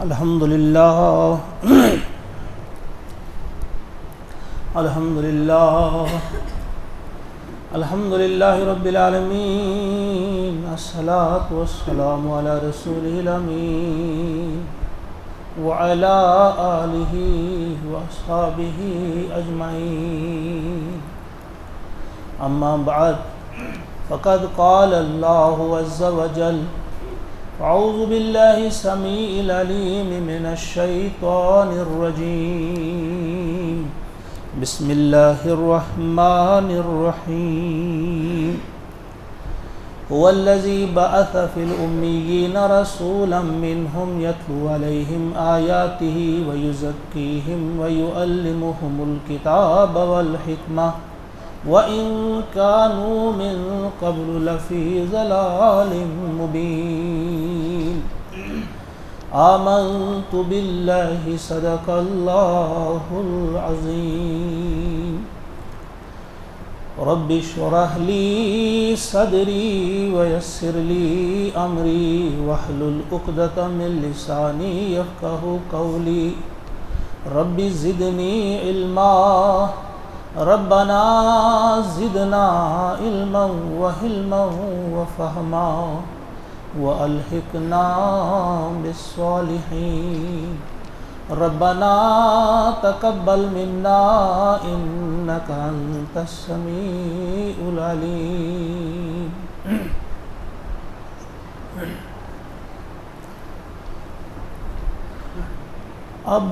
الحمدللہ الحمدللہ الحمدللہ رب العالمین، الصلاۃ والسلام علی رسولہ الامین وعلی آلہ واصحابہ اجمعین، اما بعد فقد قال اللہ عز وجل: اعوذ باللہ السمیع العلیم من الشیطان الرجیم، بسم اللہ الرحمن الرحیم، هو الذی بعث فی الامیین رسولا منہم یتلو علیہم آیاتہ ویزکیہم ویعلمہم الکتاب والحکمہ وَإِن كَانُوا مِن قَبْلُ لَفِي ضَلَالٍ مُبِينٍ آمنت بِاللَّهِ صدق اللَّهُ العظيم رب اشرح لي صدري ويسر لي أمري واحلل عقدة من لساني يفقهوا قولي رب زدني علما ربنا زدنا علما وحلما وفهما وألحقنا بالصالحين ربنا تقبل منا إنك أنت السميع العليم۔ اب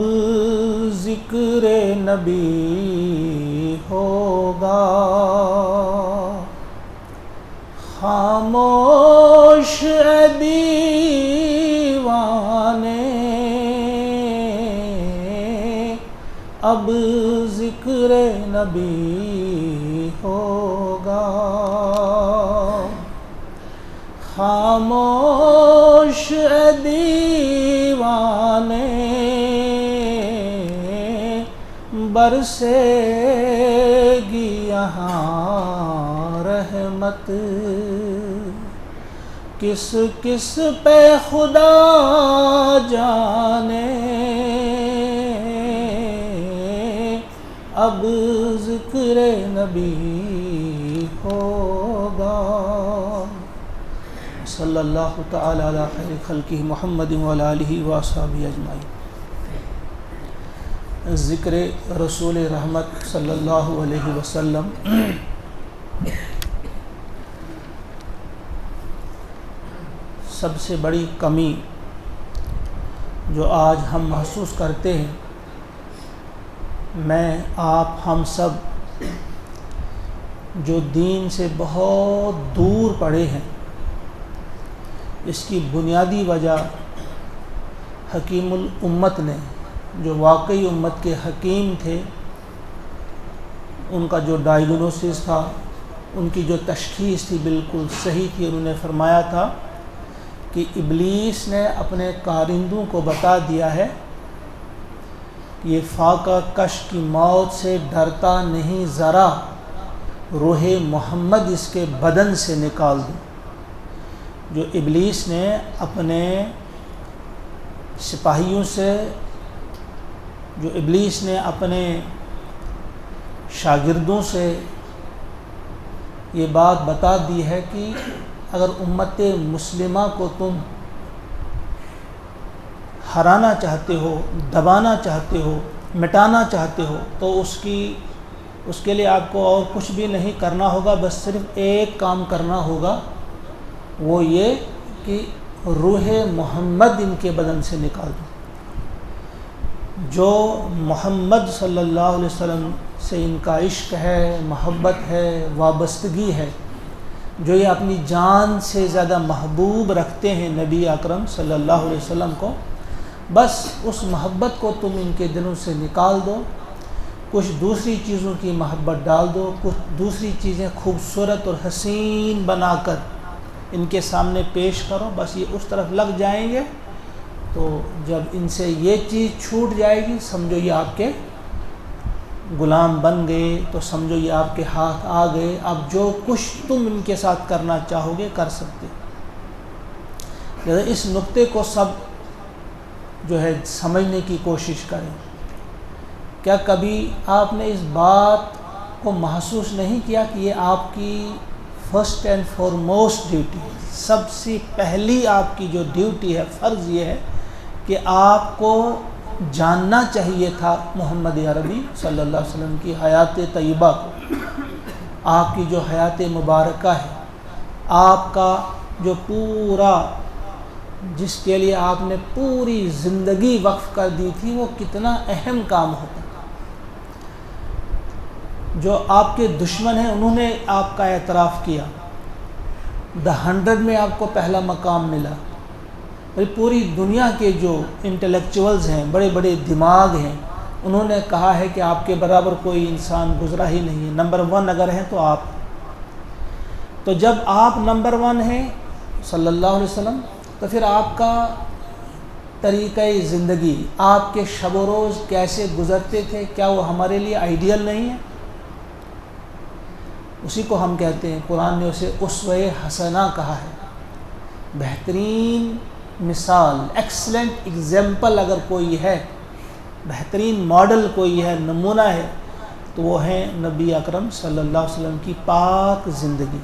ذکر نبی ہوگا خاموش اے دیوانے، اب ذکر نبی ہوگا خاموش اے دیوانے، برسے گی یہاں رحمت، کس کس پہ خدا جانے، اب ذکر نبی ہوگا۔ صلی اللہ تعالی علی خیر خلقہ محمد وعلی آلہ واصحابہ اجمعین۔ ذکر رسول رحمت صلی اللہ علیہ وسلم سب سے بڑی کمی جو آج ہم محسوس کرتے ہیں، میں آپ ہم سب جو دین سے بہت دور پڑے ہیں، اس کی بنیادی وجہ حکیم الامت نے، جو واقعی امت کے حکیم تھے، ان کا جو ڈائیگنوسس تھا، ان کی جو تشخیص تھی بالکل صحیح تھی۔ انہوں نے فرمایا تھا کہ ابلیس نے اپنے کارندوں کو بتا دیا ہے یہ فاقہ کش کی موت سے ڈرتا نہیں ذرا، روح محمد اس کے بدن سے نکال دو۔ جو ابلیس نے اپنے سپاہیوں سے، جو ابلیس نے اپنے شاگردوں سے یہ بات بتا دی ہے کہ اگر امت مسلمہ کو تم ہرانا چاہتے ہو، دبانا چاہتے ہو، مٹانا چاہتے ہو، تو اس کے لیے آپ کو اور کچھ بھی نہیں کرنا ہوگا، بس صرف ایک کام کرنا ہوگا، وہ یہ کہ روح محمد ان کے بدن سے نکال دو۔ جو محمد صلی اللہ علیہ وسلم سے ان کا عشق ہے، محبت ہے، وابستگی ہے، جو یہ اپنی جان سے زیادہ محبوب رکھتے ہیں نبی اکرم صلی اللہ علیہ وسلم کو، بس اس محبت کو تم ان کے دلوں سے نکال دو، کچھ دوسری چیزوں کی محبت ڈال دو، کچھ دوسری چیزیں خوبصورت اور حسین بنا کر ان کے سامنے پیش کرو، بس یہ اس طرف لگ جائیں گے۔ تو جب ان سے یہ چیز چھوٹ جائے گی، سمجھو یہ آپ کے غلام بن گئے، تو سمجھو یہ آپ کے ہاتھ آ گئے، اب جو کچھ تم ان کے ساتھ کرنا چاہو گے کر سکتے۔ لہذا اس نقطے کو سب جو ہے سمجھنے کی کوشش کریں۔ کیا کبھی آپ نے اس بات کو محسوس نہیں کیا کہ یہ آپ کی فرسٹ اینڈ فارموسٹ ڈیوٹی ہے؟ سب سے پہلی آپ کی جو ڈیوٹی ہے، فرض یہ ہے کہ آپ کو جاننا چاہیے تھا محمد عربی صلی اللہ علیہ وسلم کی حیات طیبہ کو، آپ کی جو حیات مبارکہ ہے، آپ کا جو پورا، جس کے لیے آپ نے پوری زندگی وقف کر دی تھی، وہ کتنا اہم کام ہوتا۔ جو آپ کے دشمن ہیں انہوں نے آپ کا اعتراف کیا، The 100 میں آپ کو پہلا مقام ملا، پوری دنیا کے جو انٹلیکچوئلز ہیں، بڑے بڑے دماغ ہیں، انہوں نے کہا ہے کہ آپ کے برابر کوئی انسان گزرا ہی نہیں ہے، نمبر 1 اگر ہیں تو آپ۔ تو جب آپ نمبر 1 ہیں صلی اللہ علیہ وسلم، تو پھر آپ کا طریقہ زندگی، آپ کے شب و روز کیسے گزرتے تھے، کیا وہ ہمارے لیے آئیڈیل نہیں ہے؟ اسی کو ہم کہتے ہیں، قرآن نے اسے اسوہ حسنہ کہا ہے، بہترین مثال، ایکسلنٹ ایگزامپل اگر کوئی ہے، بہترین ماڈل کوئی ہے، نمونہ ہے، تو وہ ہے نبی اکرم صلی اللہ علیہ وسلم کی پاک زندگی۔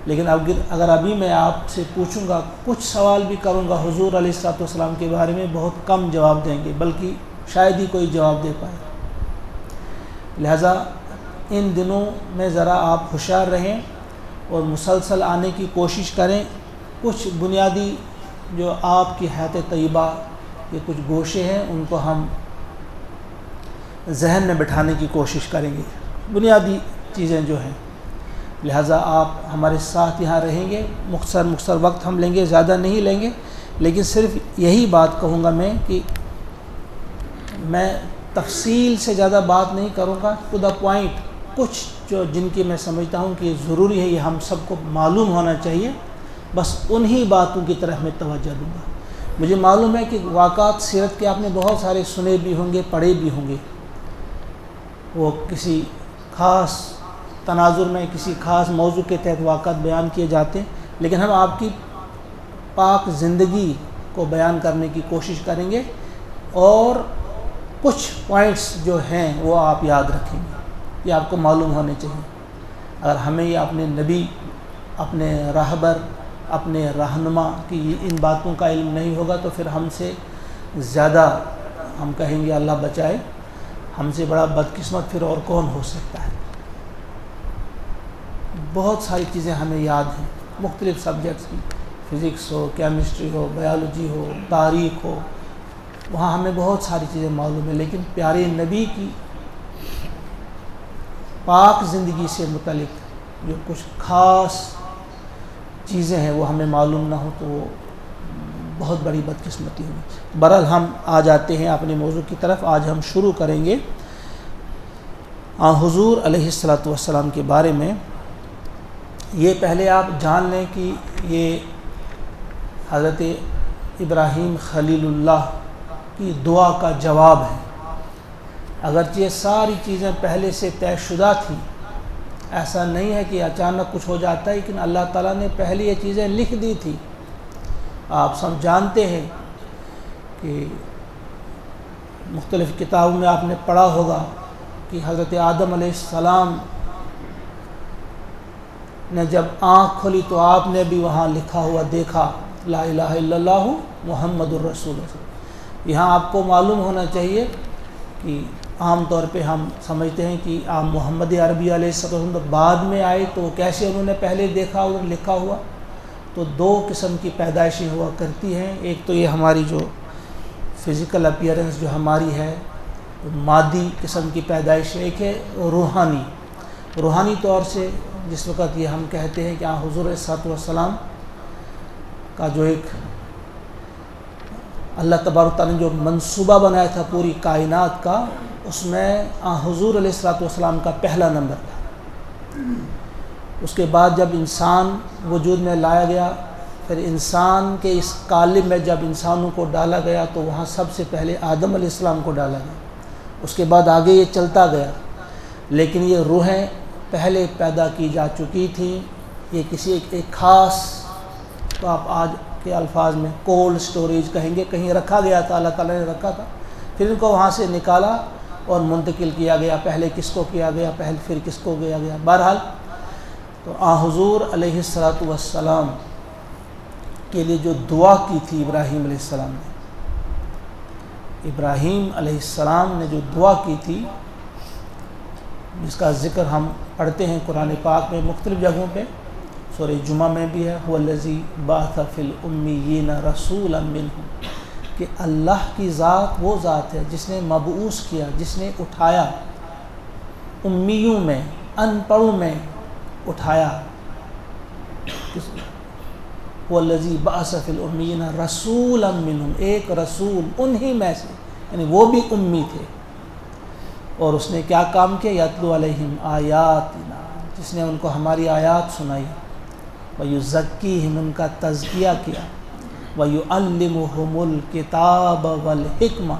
لیکن اگر ابھی میں آپ سے پوچھوں گا، کچھ سوال بھی کروں گا حضور علیہ الصلوۃ والسلام کے بارے میں، بہت کم جواب دیں گے، بلکہ شاید ہی کوئی جواب دے پائے۔ لہٰذا ان دنوں میں ذرا آپ ہوشیار رہیں اور مسلسل آنے کی کوشش کریں۔ کچھ بنیادی جو آپ کی حیات طیبہ کے کچھ گوشے ہیں، ان کو ہم ذہن میں بٹھانے کی کوشش کریں گے، بنیادی چیزیں جو ہیں۔ لہٰذا آپ ہمارے ساتھ یہاں رہیں گے، مختصر وقت ہم لیں گے، زیادہ نہیں لیں گے، لیکن صرف یہی بات کہوں گا میں کہ میں تفصیل سے زیادہ بات نہیں کروں گا، ٹو دا پوائنٹ، کچھ جو جن کی میں سمجھتا ہوں کہ ضروری ہے، یہ ہم سب کو معلوم ہونا چاہیے، بس انہی باتوں کی طرف میں توجہ دوں گا۔ مجھے معلوم ہے کہ واقعات سیرت کے آپ نے بہت سارے سنے بھی ہوں گے، پڑھے بھی ہوں گے، وہ کسی خاص تناظر میں کسی خاص موضوع کے تحت واقعات بیان کیے جاتے ہیں، لیکن ہم آپ کی پاک زندگی کو بیان کرنے کی کوشش کریں گے، اور کچھ پوائنٹس جو ہیں وہ آپ یاد رکھیں گے، یہ آپ کو معلوم ہونے چاہیے۔ اگر ہمیں یہ اپنے نبی، اپنے راہبر، اپنے رہنما کی ان باتوں کا علم نہیں ہوگا، تو پھر ہم سے زیادہ ہم کہیں گے اللہ بچائے، ہم سے بڑا بدقسمت پھر اور کون ہو سکتا ہے۔ بہت ساری چیزیں ہمیں یاد ہیں، مختلف سبجیکٹس کی، فزکس ہو، کیمسٹری ہو، بایولوجی ہو، تاریخ ہو، وہاں ہمیں بہت ساری چیزیں معلوم ہیں، لیکن پیارے نبی کی پاک زندگی سے متعلق جو کچھ خاص چیزیں ہیں وہ ہمیں معلوم نہ ہو تو وہ بہت بڑی بدقسمتی ہوگی۔ بہرحال ہم آ جاتے ہیں اپنے موضوع کی طرف۔ آج ہم شروع کریں گے حضور علیہ الصلوۃ والسلام کے بارے میں۔ یہ پہلے آپ جان لیں کہ یہ حضرت ابراہیم خلیل اللہ کی دعا کا جواب ہے۔ اگرچہ یہ ساری چیزیں پہلے سے طے شدہ تھیں، ایسا نہیں ہے کہ اچانک کچھ ہو جاتا ہے، لیکن اللہ تعالیٰ نے پہلے یہ چیزیں لکھ دی تھی۔ آپ سب جانتے ہیں کہ مختلف کتابوں میں آپ نے پڑھا ہوگا کہ حضرت آدم علیہ السلام نے جب آنکھ کھولی تو آپ نے بھی وہاں لکھا ہوا دیکھا، لا الہ الا اللہ محمد الرسول اللہ۔ یہاں آپ کو معلوم ہونا چاہیے کہ عام طور پہ ہم سمجھتے ہیں کہ آپ محمد عربی علیہ السلام بعد میں آئے تو کیسے انہوں نے پہلے دیکھا اور لکھا ہوا۔ تو دو قسم کی پیدائشیں ہوا کرتی ہیں، ایک تو یہ ہماری جو فزیکل اپیئرنس جو ہماری ہے مادی قسم کی پیدائش، ایک ہے روحانی طور سے، جس وقت یہ ہم کہتے ہیں کہ حضور صلی اللہ علیہ وسلم کا جو ایک اللہ تبارک تعالیٰ نے جو منصوبہ بنایا تھا پوری کائنات کا، اس میں حضور علیہ الصلوۃ والسلام کا پہلا نمبر تھا۔ اس کے بعد جب انسان وجود میں لایا گیا، پھر انسان کے اس قالب میں جب انسانوں کو ڈالا گیا تو وہاں سب سے پہلے آدم علیہ السلام کو ڈالا گیا، اس کے بعد آگے یہ چلتا گیا۔ لیکن یہ روحیں پہلے پیدا کی جا چکی تھیں، یہ کسی ایک خاص، تو آپ آج کے الفاظ میں کولڈ سٹوریج کہیں گے، کہیں رکھا گیا تھا، اللہ تعالیٰ نے رکھا تھا، پھر ان کو وہاں سے نکالا اور منتقل کیا گیا، پہلے کس کو کیا گیا، پھر کس کو کیا گیا. بہرحال تو حضور علیہ السلام کے لیے جو دعا کی تھی ابراہیم علیہ السلام نے، ابراہیم علیہ السلام نے جو دعا کی تھی، جس کا ذکر ہم پڑھتے ہیں قرآن پاک میں مختلف جگہوں پہ، سورہ جمعہ میں بھی ہے، هو الذی بعث فی الامیین رسولا منہم، کہ اللہ کی ذات وہ ذات ہے جس نے مبعوث کیا، جس نے اٹھایا، امیوں میں، ان پڑھوں میں اٹھایا. هو الذی بعث فی الامیین رسولا منہم، ایک رسول انہی میں سے، یعنی وہ بھی امی تھے، اور اس نے کیا کام کیا، یتلو علیہم آیاتنا، جس نے ان کو ہماری آیات سنائی، وَيُزَكِّيهِمْ، ان کا تزکیہ کیا، وَيُعَلِّمُهُمُ الْكِتَابَ وَالْحِكْمَةَ،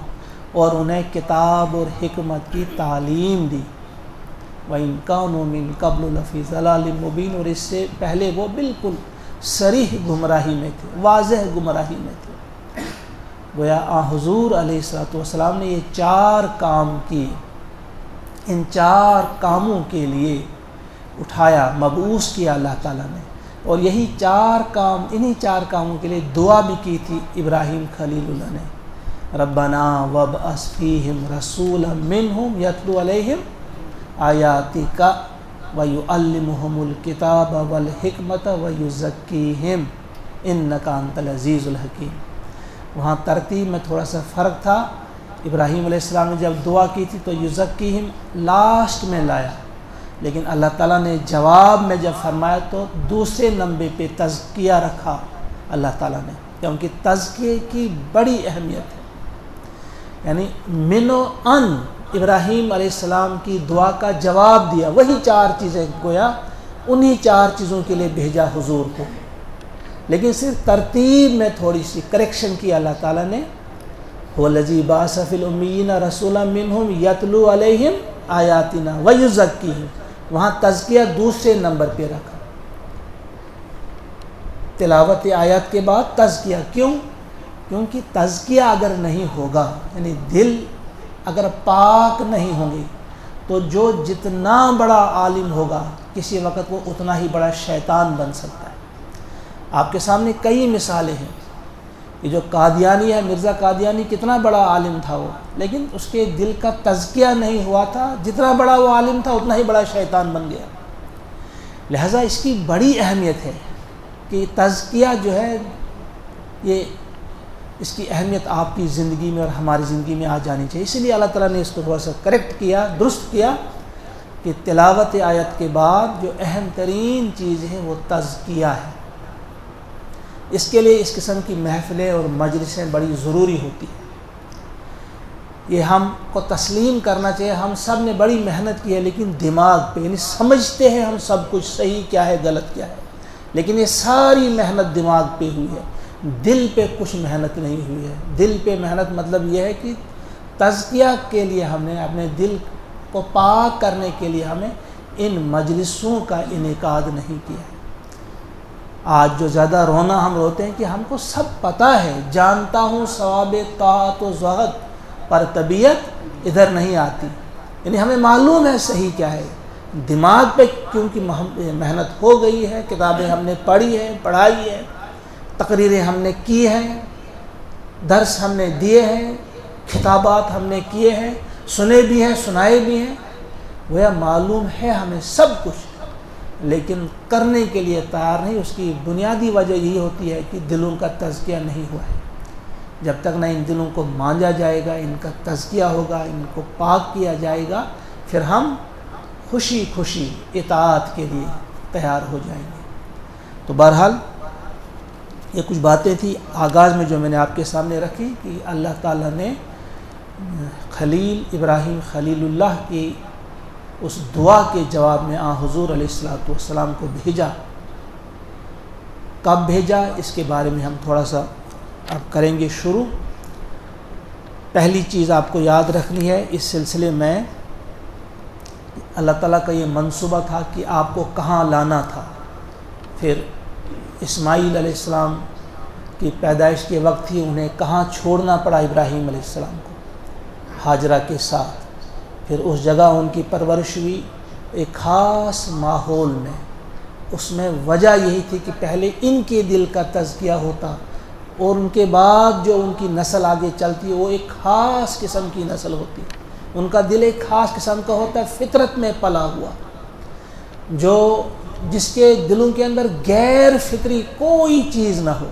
اور انہیں کتاب اور حکمت کی تعلیم دی. وَإِنْ كَانُوا مِنْ قَبْلُ لَفِي ضَلَالٍ مُبِينٍ، اور اس سے پہلے وہ بالکل صریح گمراہی میں تھے، واضح گمراہی میں تھے. گویا حضور علیہ السلام نے یہ 4 کام کیے، ان 4 کاموں کے لیے اٹھایا، مبعوث کیا اللہ تعالیٰ نے، اور یہی 4 کام، انہی 4 کاموں کے لیے دعا بھی کی تھی ابراہیم خلیل اللہ نے. ربنا وابعث فیہم رسولا منہم یتلو علیہم آیاتک ویعلمہم الکتاب والحکمت ویزکیہم انک انت العزیز الحکیم. وہاں ترتیب میں تھوڑا سا فرق تھا. ابراہیم علیہ السلام نے جب دعا کی تھی تو یزکیہم لاسٹ میں لایا، لیکن اللہ تعالیٰ نے جواب میں جب فرمایا تو دوسرے نمبر پہ تزکیہ رکھا اللہ تعالیٰ نے، کیونکہ تزکیے کی بڑی اہمیت ہے. یعنی من و ان ابراہیم علیہ السلام کی دعا کا جواب دیا، وہی 4 چیزیں، گویا انہی 4 چیزوں کے لیے بھیجا حضور کو، لیکن صرف ترتیب میں تھوڑی سی کریکشن کی اللہ تعالیٰ نے. هو الذی بعث فی الامیین رسولا منہم یتلو علیہم آیاتنا ویزکیہم، وہاں تزکیہ دوسرے نمبر پہ رکھا. تلاوت آیات کے بعد تزکیہ. کیوں؟ کیونکہ تزکیہ اگر نہیں ہوگا، یعنی دل اگر پاک نہیں ہوں گے، تو جو جتنا بڑا عالم ہوگا کسی وقت وہ اتنا ہی بڑا شیطان بن سکتا ہے. آپ کے سامنے کئی مثالیں ہیں. یہ جو قادیانی ہے، مرزا قادیانی، کتنا بڑا عالم تھا وہ، لیکن اس کے دل کا تزکیہ نہیں ہوا تھا. جتنا بڑا وہ عالم تھا اتنا ہی بڑا شیطان بن گیا. لہٰذا اس کی بڑی اہمیت ہے کہ تزکیہ جو ہے، یہ اس کی اہمیت آپ کی زندگی میں اور ہماری زندگی میں آ جانی چاہیے. اسی لیے اللہ تعالیٰ نے اس کو تھوڑا سا کریکٹ کیا، درست کیا، کہ تلاوت آیت کے بعد جو اہم ترین چیز ہے وہ تزکیہ ہے. اس کے لیے اس قسم کی محفلیں اور مجلسیں بڑی ضروری ہوتی ہیں. یہ ہم کو تسلیم کرنا چاہیے. ہم سب نے بڑی محنت کی ہے، لیکن دماغ پہ، یعنی سمجھتے ہیں ہم سب کچھ صحیح کیا ہے غلط کیا ہے، لیکن یہ ساری محنت دماغ پہ ہوئی ہے، دل پہ کچھ محنت نہیں ہوئی ہے. دل پہ محنت مطلب یہ ہے کہ تزکیہ کے لیے ہم نے اپنے دل کو پاک کرنے کے لیے ہمیں ان مجلسوں کا انعقاد نہیں کیا ہے. آج جو زیادہ رونا ہم روتے ہیں کہ ہم کو سب پتہ ہے، جانتا ہوں ثواب طاعت و زہد، پر طبیعت ادھر نہیں آتی. یعنی ہمیں معلوم ہے صحیح کیا ہے، دماغ پہ کیونکہ محنت ہو گئی ہے، کتابیں ہم نے پڑھی ہے، پڑھائی ہے، تقریریں ہم نے کی ہیں، درس ہم نے دیے ہیں، خطابات ہم نے کیے ہیں، سنے بھی ہیں، سنائے بھی ہیں. وہ معلوم ہے ہمیں سب کچھ، لیکن کرنے کے لیے تیار نہیں. اس کی بنیادی وجہ یہی ہوتی ہے کہ دلوں کا تزکیہ نہیں ہوا ہے. جب تک نہ ان دلوں کو مانجا جائے گا، ان کا تزکیہ ہوگا، ان کو پاک کیا جائے گا، پھر ہم خوشی خوشی اطاعت کے لیے تیار ہو جائیں گے. تو بہرحال یہ کچھ باتیں تھیں آغاز میں جو میں نے آپ کے سامنے رکھی، کہ اللہ تعالیٰ نے خلیل ابراہیم خلیل اللہ کی اس دعا کے جواب میں حضور علیہ السلام کو بھیجا. کب بھیجا اس کے بارے میں ہم تھوڑا سا اب کریں گے شروع. پہلی چیز آپ کو یاد رکھنی ہے اس سلسلے میں، اللہ تعالیٰ کا یہ منصوبہ تھا کہ آپ کو کہاں لانا تھا. پھر اسماعیل علیہ السلام کی پیدائش کے وقت ہی انہیں کہاں چھوڑنا پڑا ابراہیم علیہ السلام کو، ہاجرہ کے ساتھ۔ پھر اس جگہ ان کی پرورش ہوئی ایک خاص ماحول میں۔ اس میں وجہ یہی تھی کہ پہلے ان کے دل کا تزکیہ ہوتا اور ان کے بعد جو ان کی نسل آگے چلتی ہے وہ ایک خاص قسم کی نسل ہوتی ہے، ان کا دل ایک خاص قسم کا ہوتا ہے، فطرت میں پلا ہوا، جس کے دلوں کے اندر غیر فطری کوئی چیز نہ ہو،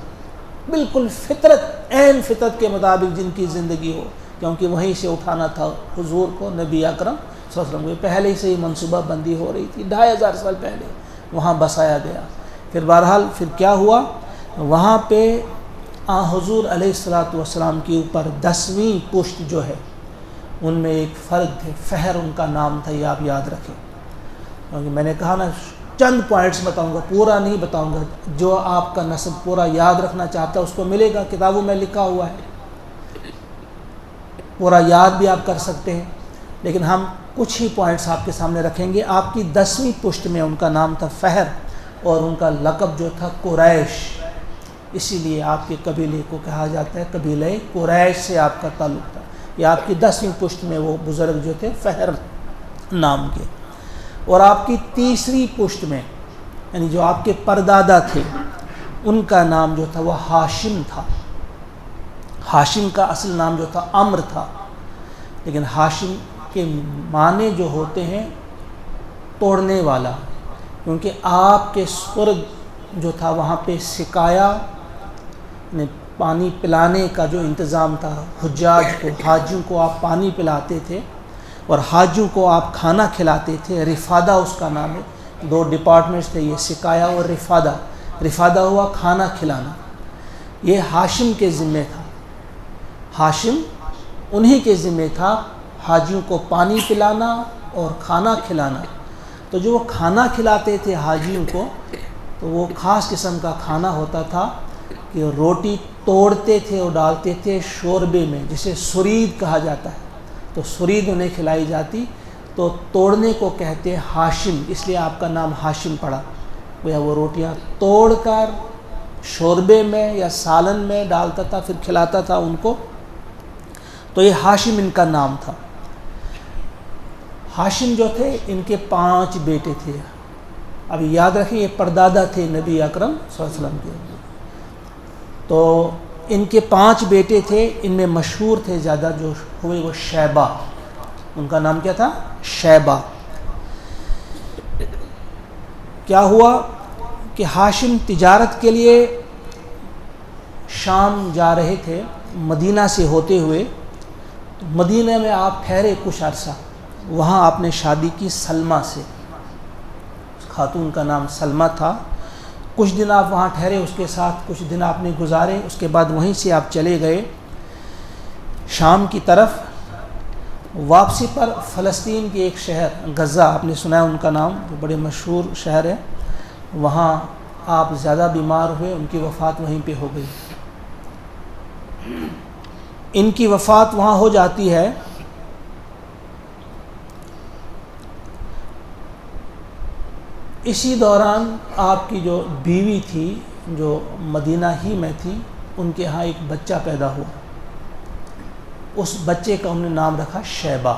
بالکل فطرت، عین فطرت کے مطابق جن کی زندگی ہو، کیونکہ وہیں سے اٹھانا تھا حضور کو، نبی اکرم صلی اللہ علیہ وسلم کو پہلے سے ہی منصوبہ بندی ہو رہی تھی، 2500 سال پہلے وہاں بسایا گیا۔ پھر بہرحال پھر کیا ہوا، وہاں پہ حضور علیہ السلام کے اوپر 10ویں پشت جو ہے ان میں ایک فرد تھے، فہر ان کا نام تھا، یہ آپ یاد رکھیں، کیونکہ میں نے کہا نا چند پوائنٹس بتاؤں گا، پورا نہیں بتاؤں گا، جو آپ کا نسب پورا یاد رکھنا چاہتا ہے اس کو ملے گا، کتابوں میں لکھا ہوا ہے، پورا یاد بھی آپ کر سکتے ہیں، لیکن ہم کچھ ہی پوائنٹس آپ کے سامنے رکھیں گے۔ آپ کی 10ویں پشت میں ان کا نام تھا فہر، اور ان کا لقب جو تھا قریش، اسی لیے آپ کے قبیلے کو کہا جاتا ہے قبیلہ قریش سے آپ کا تعلق تھا۔ یہ آپ کی 10ویں پشت میں وہ بزرگ جو تھے فہر نام کے، اور آپ کی 3ری پشت میں یعنی جو آپ کے پردادا تھے ان کا نام جو تھا وہ ہاشم تھا۔ ہاشم کا اصل نام جو تھا عمر تھا، لیکن ہاشم کے معنی جو ہوتے ہیں توڑنے والا، کیونکہ آپ کے سرگ جو تھا وہاں پہ سقایا پانی پلانے کا جو انتظام تھا، حجاج کو، حاجیوں کو آپ پانی پلاتے تھے اور حاجیوں کو آپ کھانا کھلاتے تھے۔ رفادہ اس کا نام ہے، 2 ڈپارٹمنٹس تھے، یہ سقایا اور رفادہ۔ رفادہ ہوا کھانا کھلانا، یہ ہاشم کے ذمہ تھا، ہاشم انہی کے ذمہ تھا حاجیوں کو پانی پلانا اور کھانا کھلانا۔ تو جو وہ کھانا کھلاتے تھے حاجیوں کو، تو وہ خاص قسم کا کھانا ہوتا تھا کہ روٹی توڑتے تھے اور ڈالتے تھے شوربے میں، جسے سرید کہا جاتا ہے، تو سرید انہیں کھلائی جاتی، تو توڑنے کو کہتے ہیں ہاشم، اس لیے آپ کا نام ہاشم پڑا۔ وہ روٹیاں توڑ کر شوربے میں یا سالن میں ڈالتا تھا، پھر کھلاتا تھا ان کو، تو یہ ہاشم ان کا نام تھا۔ ہاشم جو تھے ان کے 5 بیٹے تھے، اب یاد رکھیں یہ پردادا تھے نبی اکرم صلی اللہ علیہ وسلم کے، تو ان کے 5 بیٹے تھے، ان میں مشہور تھے زیادہ جو ہوئے وہ شیبہ، ان کا نام کیا تھا؟ شیبہ۔ کیا ہوا کہ ہاشم تجارت کے لیے شام جا رہے تھے مدینہ سے ہوتے ہوئے، مدینہ میں آپ ٹھہرے کچھ عرصہ، وہاں آپ نے شادی کی سلمہ سے، خاتون کا نام سلمہ تھا، کچھ دن آپ وہاں ٹھہرے، اس کے ساتھ کچھ دن آپ نے گزارے، اس کے بعد وہیں سے آپ چلے گئے شام کی طرف۔ واپسی پر فلسطین کے ایک شہر غزہ، آپ نے سنا ہے ان کا نام، جو بڑے مشہور شہر ہے، وہاں آپ زیادہ بیمار ہوئے، ان کی وفات وہیں پہ ہو گئی۔ ان کی وفات وہاں ہو جاتی ہے، اسی دوران آپ کی جو بیوی تھی جو مدینہ ہی میں تھی، ان کے ہاں ایک بچہ پیدا ہوا، اس بچے کا انہوں نے نام رکھا شیبہ۔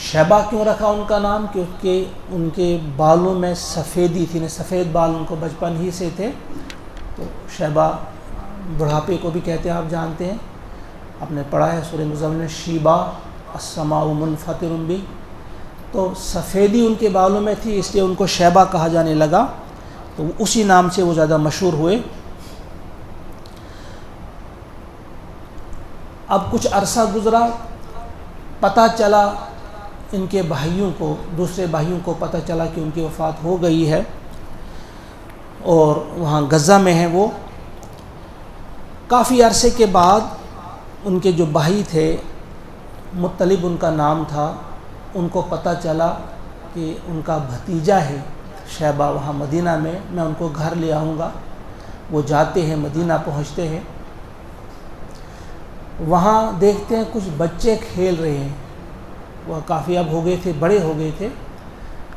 شیبہ کیوں رکھا ان کا نام؟ کیونکہ ان کے بالوں میں سفیدی تھی، سفید بال ان کو بچپن ہی سے تھے، تو شیبہ بڑھاپے کو بھی کہتے ہیں، آپ جانتے ہیں، آپ نے پڑھا ہے سورہ مزمل میں، شیبہ السماء منفطر بھی، تو سفیدی ان کے بالوں میں تھی، اس لیے ان کو شیبہ کہا جانے لگا، تو اسی نام سے وہ زیادہ مشہور ہوئے۔ اب کچھ عرصہ گزرا، پتہ چلا ان کے بھائیوں کو، دوسرے بھائیوں کو پتہ چلا کہ ان کی وفات ہو گئی ہے، اور وہاں غزہ میں ہیں وہ۔ کافی عرصے کے بعد ان کے جو بھائی تھے، مطلب ان کا نام تھا، ان کو پتہ چلا کہ ان کا بھتیجا ہے شیبہ وہاں مدینہ میں ان کو گھر لے آؤں گا۔ وہ جاتے ہیں، مدینہ پہنچتے ہیں، وہاں دیکھتے ہیں کچھ بچے کھیل رہے ہیں، وہ کافی اب ہو گئے تھے، بڑے ہو گئے تھے،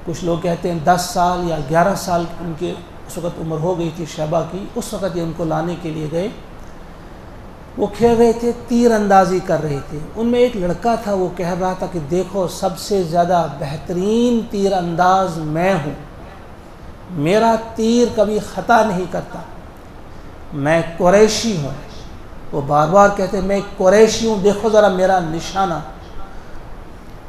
کچھ لوگ کہتے ہیں 10 سال یا 11 سال ان کے اس وقت عمر ہو گئی تھی شیبہ کی، اس وقت یہ ان کو لانے کے لیے گئے۔ وہ کھیل رہے تھے، تیر اندازی کر رہے تھے۔ ان میں ایک لڑکا تھا، وہ کہہ رہا تھا کہ دیکھو سب سے زیادہ بہترین تیر انداز میں ہوں، میرا تیر کبھی خطا نہیں کرتا، میں قریشی ہوں۔ وہ بار بار کہتے میں قریشی ہوں، دیکھو ذرا میرا نشانہ۔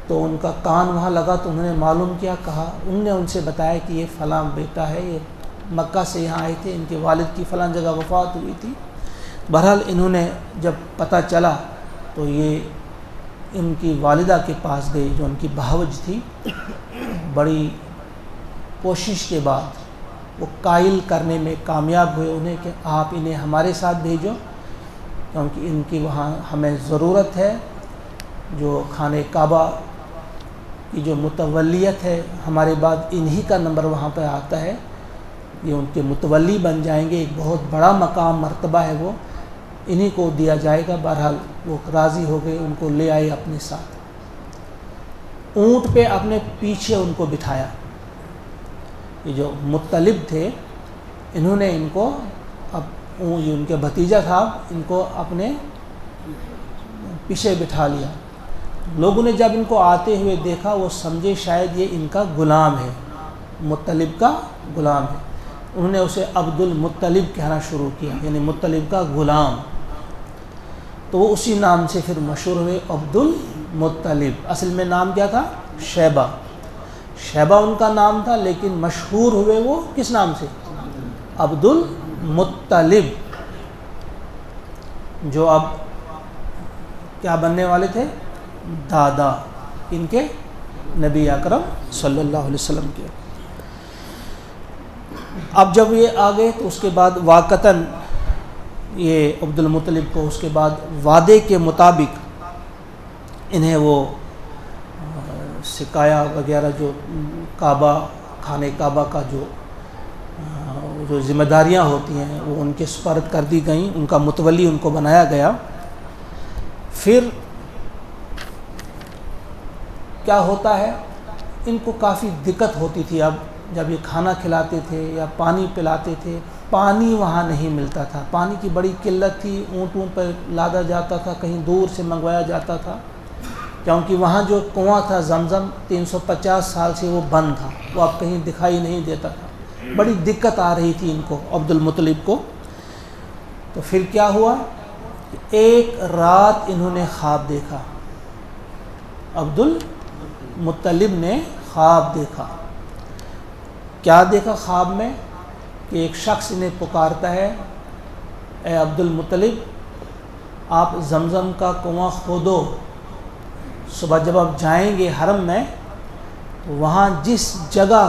تو ان کا کان وہاں لگا تو انہوں نے معلوم کیا، کہا انہوں نے ان سے بتایا کہ یہ فلاں بیٹا ہے، یہ مکہ سے یہاں آئے تھے، ان کے والد کی فلاں جگہ وفات ہوئی تھی۔ بہرحال انہوں نے جب پتہ چلا تو یہ ان کی والدہ کے پاس گئی جو ان کی بہوج تھی۔ بڑی کوشش کے بعد وہ قائل کرنے میں کامیاب ہوئے انہیں کہ آپ انہیں ہمارے ساتھ بھیجو، کیونکہ ان کی وہاں ہمیں ضرورت ہے۔ جو خانہ کعبہ کی جو متولیت ہے ہمارے بعد انہی کا نمبر وہاں پہ آتا ہے، یہ ان کے متولی بن جائیں گے، ایک بہت بڑا مقام مرتبہ ہے، وہ انہی کو دیا جائے گا۔ بہرحال وہ راضی ہو گئے، ان کو لے آئے اپنے ساتھ، اونٹ پہ اپنے پیچھے ان کو بٹھایا۔ یہ جو مطلب تھے انہوں نے ان کو یہ ان کے بھتیجا تھا، ان کو اپنے پیچھے بٹھا لیا۔ لوگوں نے جب ان کو آتے ہوئے دیکھا وہ سمجھے شاید یہ ان کا غلام ہے، مطلب کا غلام ہے۔ انہوں نے اسے عبد المطلب کہنا شروع کیا، یعنی مطلب کا غلام۔ تو وہ اسی نام سے پھر مشہور ہوئے، عبد المطلب۔ اصل میں نام کیا تھا؟ شیبہ۔ شیبہ ان کا نام تھا، لیکن مشہور ہوئے وہ کس نام سے؟ عبد المطلب، جو اب کیا بننے والے تھے؟ دادا ان کے نبی اکرم صلی اللہ علیہ وسلم کے۔ اب جب یہ آگے تو اس کے بعد واقعتاً یہ عبد المطلب کو اس کے بعد وعدے کے مطابق انہیں وہ سکایا وغیرہ جو کعبہ خانہ کعبہ کا جو ذمہ داریاں ہوتی ہیں وہ ان کے سپرد کر دی گئیں، ان کا متولی ان کو بنایا گیا۔ پھر کیا ہوتا ہے، ان کو کافی دقت ہوتی تھی۔ اب جب یہ کھانا کھلاتے تھے یا پانی پلاتے تھے، پانی وہاں نہیں ملتا تھا، پانی کی بڑی قلت تھی، اونٹوں پر لادا جاتا تھا، کہیں دور سے منگوایا جاتا تھا، کیونکہ وہاں جو کنواں تھا زمزم 350 سال سے وہ بند تھا، وہ اب کہیں دکھائی نہیں دیتا تھا۔ بڑی دقت آ رہی تھی ان کو، عبد المطلب کو۔ تو پھر کیا ہوا، ایک رات انہوں نے خواب دیکھا، عبد المطلب نے خواب دیکھا۔ کیا دیکھا خواب میں؟ کہ ایک شخص انہیں پکارتا ہے، اے عبد المطلب آپ زمزم کا کنواں کھودو، صبح جب آپ جائیں گے حرم میں وہاں جس جگہ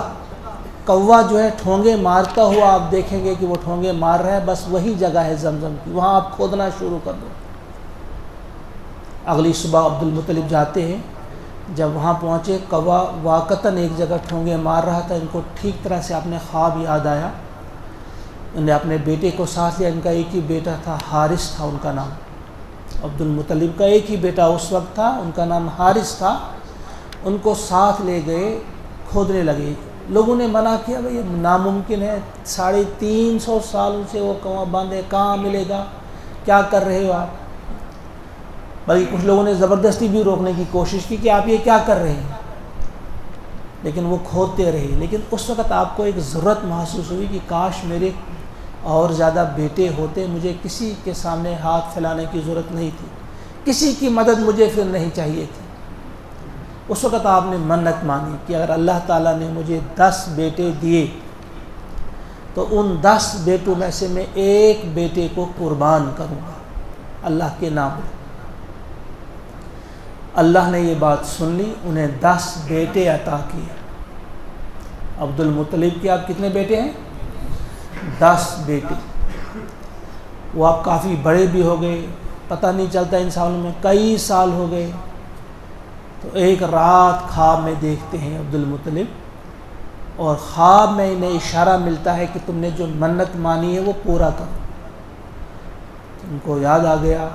کوا جو ہے ٹھونگے مارتا ہوا آپ دیکھیں گے کہ وہ ٹھونگے مار رہا ہے، بس وہی جگہ ہے زمزم کی، وہاں آپ کھودنا شروع کر دو۔ اگلی صبح عبد المطلب جاتے ہیں، جب وہاں پہنچے کوا واقعتاً ایک جگہ ٹھونگے مار رہا تھا۔ ان کو ٹھیک طرح سے اپنے خواب یاد آیا، انہوں نے اپنے بیٹے کو ساتھ لیا۔ ان کا ایک ہی بیٹا تھا، حارث تھا ان کا نام، عبد المطلب کا ایک ہی بیٹا اس وقت تھا، ان کا نام حارث تھا۔ ان کو ساتھ لے گئے، کھودنے لگے۔ لوگوں نے منع کیا، بھئی یہ ناممکن ہے، 350 سال سے وہ کنواں بند ہے، کہاں ملے گا، کیا کر رہے ہو آپ؟ بلکہ کچھ لوگوں نے زبردستی بھی روکنے کی کوشش کی کہ آپ یہ کیا کر رہے ہیں، لیکن وہ کھودتے رہے۔ لیکن اس وقت آپ کو ایک ضرورت محسوس ہوئی کہ کاش میرے اور زیادہ بیٹے ہوتے، مجھے کسی کے سامنے ہاتھ پھیلانے کی ضرورت نہیں تھی، کسی کی مدد مجھے پھر نہیں چاہیے تھی۔ اس وقت آپ نے منت مانی کہ اگر اللہ تعالیٰ نے مجھے 10 بیٹے دیے تو ان 10 بیٹوں میں سے میں ایک بیٹے کو قربان کروں گا اللہ کے نام میں۔ اللہ نے یہ بات سن لی، انہیں 10 بیٹے عطا کیے۔ عبد المطلب کے آپ کتنے بیٹے ہیں؟ 10 بیٹے۔ وہ آپ کافی بڑے بھی ہو گئے، پتہ نہیں چلتا ان سالوں میں، کئی سال ہو گئے۔ تو ایک رات خواب میں دیکھتے ہیں عبد المطلب، اور خواب میں انہیں اشارہ ملتا ہے کہ تم نے جو منت مانی ہے وہ پورا کرو۔ ان کو یاد آ گیا،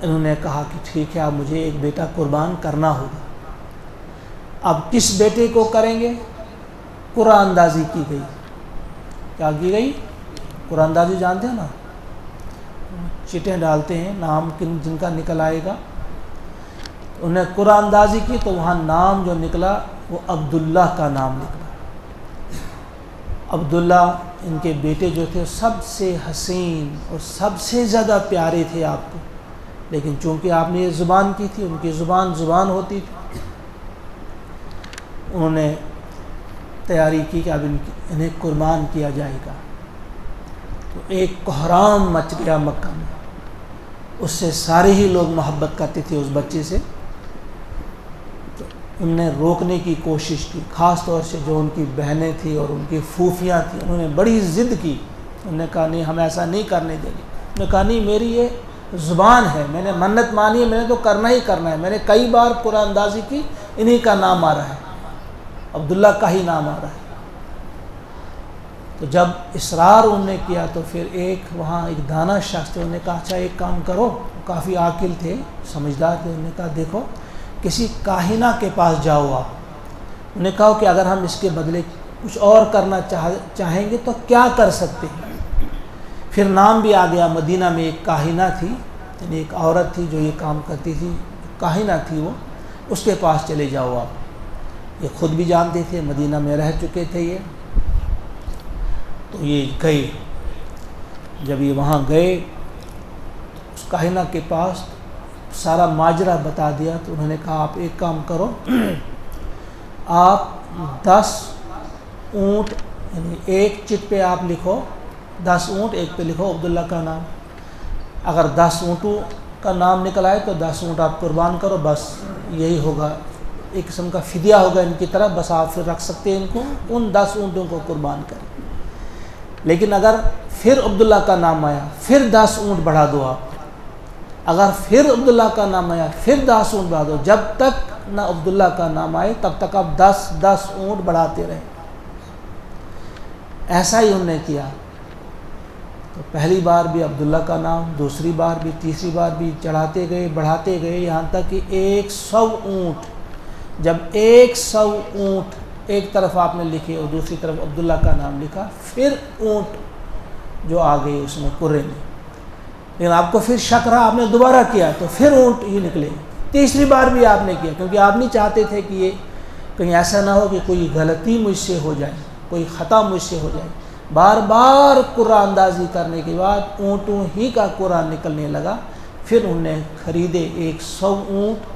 انہوں نے کہا کہ ٹھیک ہے، اب مجھے ایک بیٹا قربان کرنا ہوگا۔ اب کس بیٹے کو کریں گے؟ قرعہ اندازی کی گئی، کیا کی گئی؟ قرآن اندازی جانتے ہیں نا، چٹیں ڈالتے ہیں نام جن کا نکل آئے گا، انہیں قرآن اندازی کی تو وہاں نام جو نکلا وہ عبداللہ کا نام نکلا۔ عبداللہ ان کے بیٹے جو تھے سب سے حسین اور سب سے زیادہ پیارے تھے آپ کو، لیکن چونکہ آپ نے یہ زبان کی تھی، ان کی زبان ہوتی تھی، انہوں نے تیاری کی کہ اب انہیں قربان کیا جائے گا۔ تو ایک کوہرام مچ گیا مکہ میں، اس سے سارے ہی لوگ محبت کرتے تھے اس بچے سے، تو انہوں نے روکنے کی کوشش کی، خاص طور سے جو ان کی بہنیں تھیں اور ان کی پھوپھیاں تھیں، انہوں نے بڑی ضد کی، انہوں نے کہا نہیں ہم ایسا نہیں کرنے دیں گے۔ انہوں نے کہا نہیں میری یہ زبان ہے، میں نے منت مانی ہے، میں نے تو کرنا ہی کرنا ہے، میں نے کئی بار قرآن اندازی کی، انہی کا نام آ رہا ہے، عبداللہ کا ہی نام آ رہا ہے۔ تو جب اصرار انہوں نے کیا تو پھر وہاں ایک دانا شخص تھے، انہوں نے کہا اچھا ایک کام کرو، کافی عاقل تھے، سمجھدار تھے، انہوں نے کہا دیکھو کسی کاہنہ کے پاس جاؤ آپ، انہوں نے کہا کہ اگر ہم اس کے بدلے کچھ اور کرنا چاہیں گے تو کیا کر سکتے ہیں؟ پھر نام بھی آ گیا، مدینہ میں ایک کاہنہ تھی، یعنی ایک عورت تھی جو یہ کام کرتی تھی، کاہنہ تھی وہ، اس کے پاس چلے جاؤ آپ۔ یہ خود بھی جانتے تھے، مدینہ میں رہ چکے تھے یہ، تو یہ گئے، جب یہ وہاں گئے اس کاہنہ کے پاس سارا ماجرا بتا دیا، تو انہوں نے کہا آپ ایک کام کرو، آپ 10 اونٹ، یعنی ایک چٹ پہ آپ لکھو 10 اونٹ، ایک پہ لکھو عبداللہ کا نام، اگر 10 اونٹوں کا نام نکل آئے تو 10 اونٹ آپ قربان کرو، بس یہی ہوگا، ایک قسم کا فدیہ ہوگا ان کی طرف، بس آپ پھر رکھ سکتے ہیں ان کو، ان 10 اونٹوں کو قربان کریں۔ لیکن اگر پھر عبداللہ کا نام آیا پھر 10 اونٹ بڑھا دو آپ، اگر پھر عبداللہ کا نام آیا پھر 10 اونٹ بڑھا دو، جب تک نہ عبداللہ کا نام آئے تب تک آپ 10 اونٹ بڑھاتے رہیں۔ ایسا ہی انہوں نے کیا، تو پہلی بار بھی عبداللہ کا نام، دوسری بار بھی، تیسری بار بھی چڑھاتے گئے، بڑھاتے گئے، یہاں تک کہ 100 اونٹ، جب 100 اونٹ ایک طرف آپ نے لکھے اور دوسری طرف عبداللہ کا نام لکھا، پھر اونٹ جو آ گئے اس میں قرے میں، لیکن آپ کو پھر شک رہا، آپ نے دوبارہ کیا تو پھر اونٹ ہی نکلے، تیسری بار بھی آپ نے کیا، کیونکہ آپ نہیں چاہتے تھے کہ یہ کہیں ایسا نہ ہو کہ کوئی غلطی مجھ سے ہو جائے، کوئی خطا مجھ سے ہو جائے۔ بار بار قرآن اندازی کرنے کے بعد اونٹوں ہی کا قرآن نکلنے لگا، پھر انہوں نے خریدے 100 اونٹ،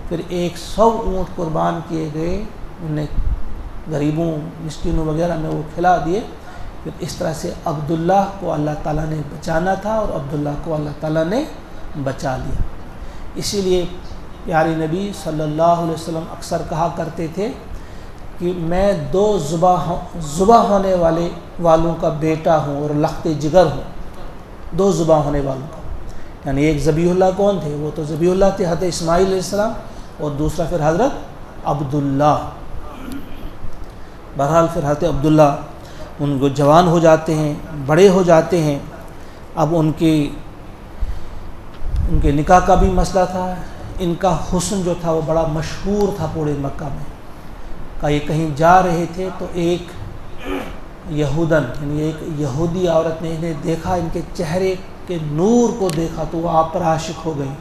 پھر 100 اونٹ قربان کیے گئے، انہوں نے غریبوں مسکینوں وغیرہ میں وہ کھلا دیے۔ پھر اس طرح سے عبداللہ کو اللہ تعالیٰ نے بچانا تھا اور عبداللہ کو اللہ تعالیٰ نے بچا لیا۔ اسی لیے پیارے نبی صلی اللہ علیہ وسلم اکثر کہا کرتے تھے کہ میں 2 ذبح ہونے والوں کا بیٹا ہوں اور لخت جگر ہوں، 2 ذبح ہونے والوں کا، یعنی ایک ذبیح اللہ کون تھے؟ وہ تو ذبیح اللہ تھے حضرت اسماعیل علیہ السلام، اور دوسرا پھر حضرت عبداللہ۔ بہرحال پھر حضرت عبداللہ ان کو جوان ہو جاتے ہیں، بڑے ہو جاتے ہیں، اب ان کے نکاح کا بھی مسئلہ تھا، ان کا حسن جو تھا وہ بڑا مشہور تھا پورے مکہ میں، کہ یہ کہیں جا رہے تھے تو ایک یہودن، یعنی ایک یہودی عورت نے انہیں دیکھا، ان کے چہرے کے نور کو دیکھا تو وہ آپ پر عاشق ہو گئی،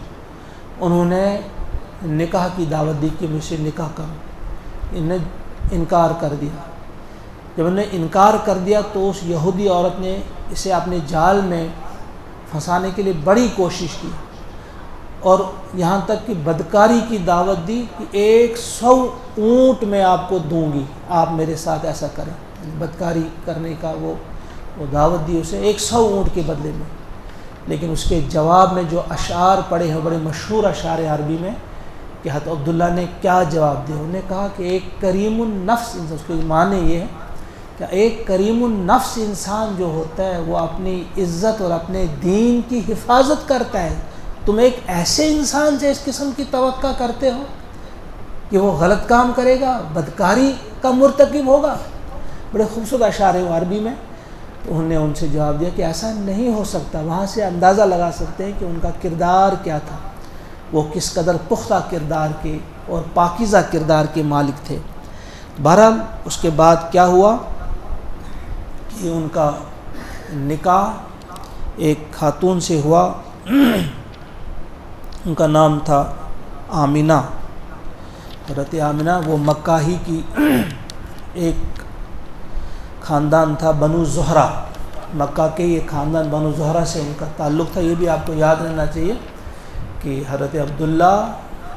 انہوں نے نکاح کی دعوت دی کہ مجھ سے نکاح کرو، انہیں انکار کر دیا۔ جب انہوں نے انکار کر دیا تو اس یہودی عورت نے اسے اپنے جال میں پھنسانے کے لیے بڑی کوشش کی، اور یہاں تک کہ بدکاری کی دعوت دی کہ 100 اونٹ میں آپ کو دوں گی، آپ میرے ساتھ ایسا کریں، بدکاری کرنے کا وہ دعوت دی اسے 100 اونٹ کے بدلے میں۔ لیکن اس کے جواب میں جو اشعار پڑے ہیں، بڑے مشہور اشعار عربی میں، کہ حضرت عبداللہ نے کیا جواب دیا، انہوں نے کہا کہ ایک کریم النفس انسان، اس کے معنی یہ ہے کہ ایک کریم النفس انسان جو ہوتا ہے وہ اپنی عزت اور اپنے دین کی حفاظت کرتا ہے، تم ایک ایسے انسان سے اس قسم کی توقع کرتے ہو کہ وہ غلط کام کرے گا، بدکاری کا مرتکب ہوگا۔ بڑے خوبصورت اشعار ہیں عربی میں، تو انہوں نے ان سے جواب دیا کہ ایسا نہیں ہو سکتا، وہاں سے اندازہ لگا سکتے ہیں کہ ان کا کردار کیا تھا، وہ کس قدر پختہ کردار کے اور پاکیزہ کردار کے مالک تھے۔ بہرحال اس کے بعد کیا ہوا یہ ان کا نکاح ایک خاتون سے ہوا، ان کا نام تھا آمنہ۔ حضرت آمنہ وہ مکہ ہی کی ایک خاندان تھا، بنو زہرہ، مکہ کے یہ خاندان بنو زہرہ سے ان کا تعلق تھا۔ یہ بھی آپ کو یاد رہنا چاہیے کہ حضرت عبداللہ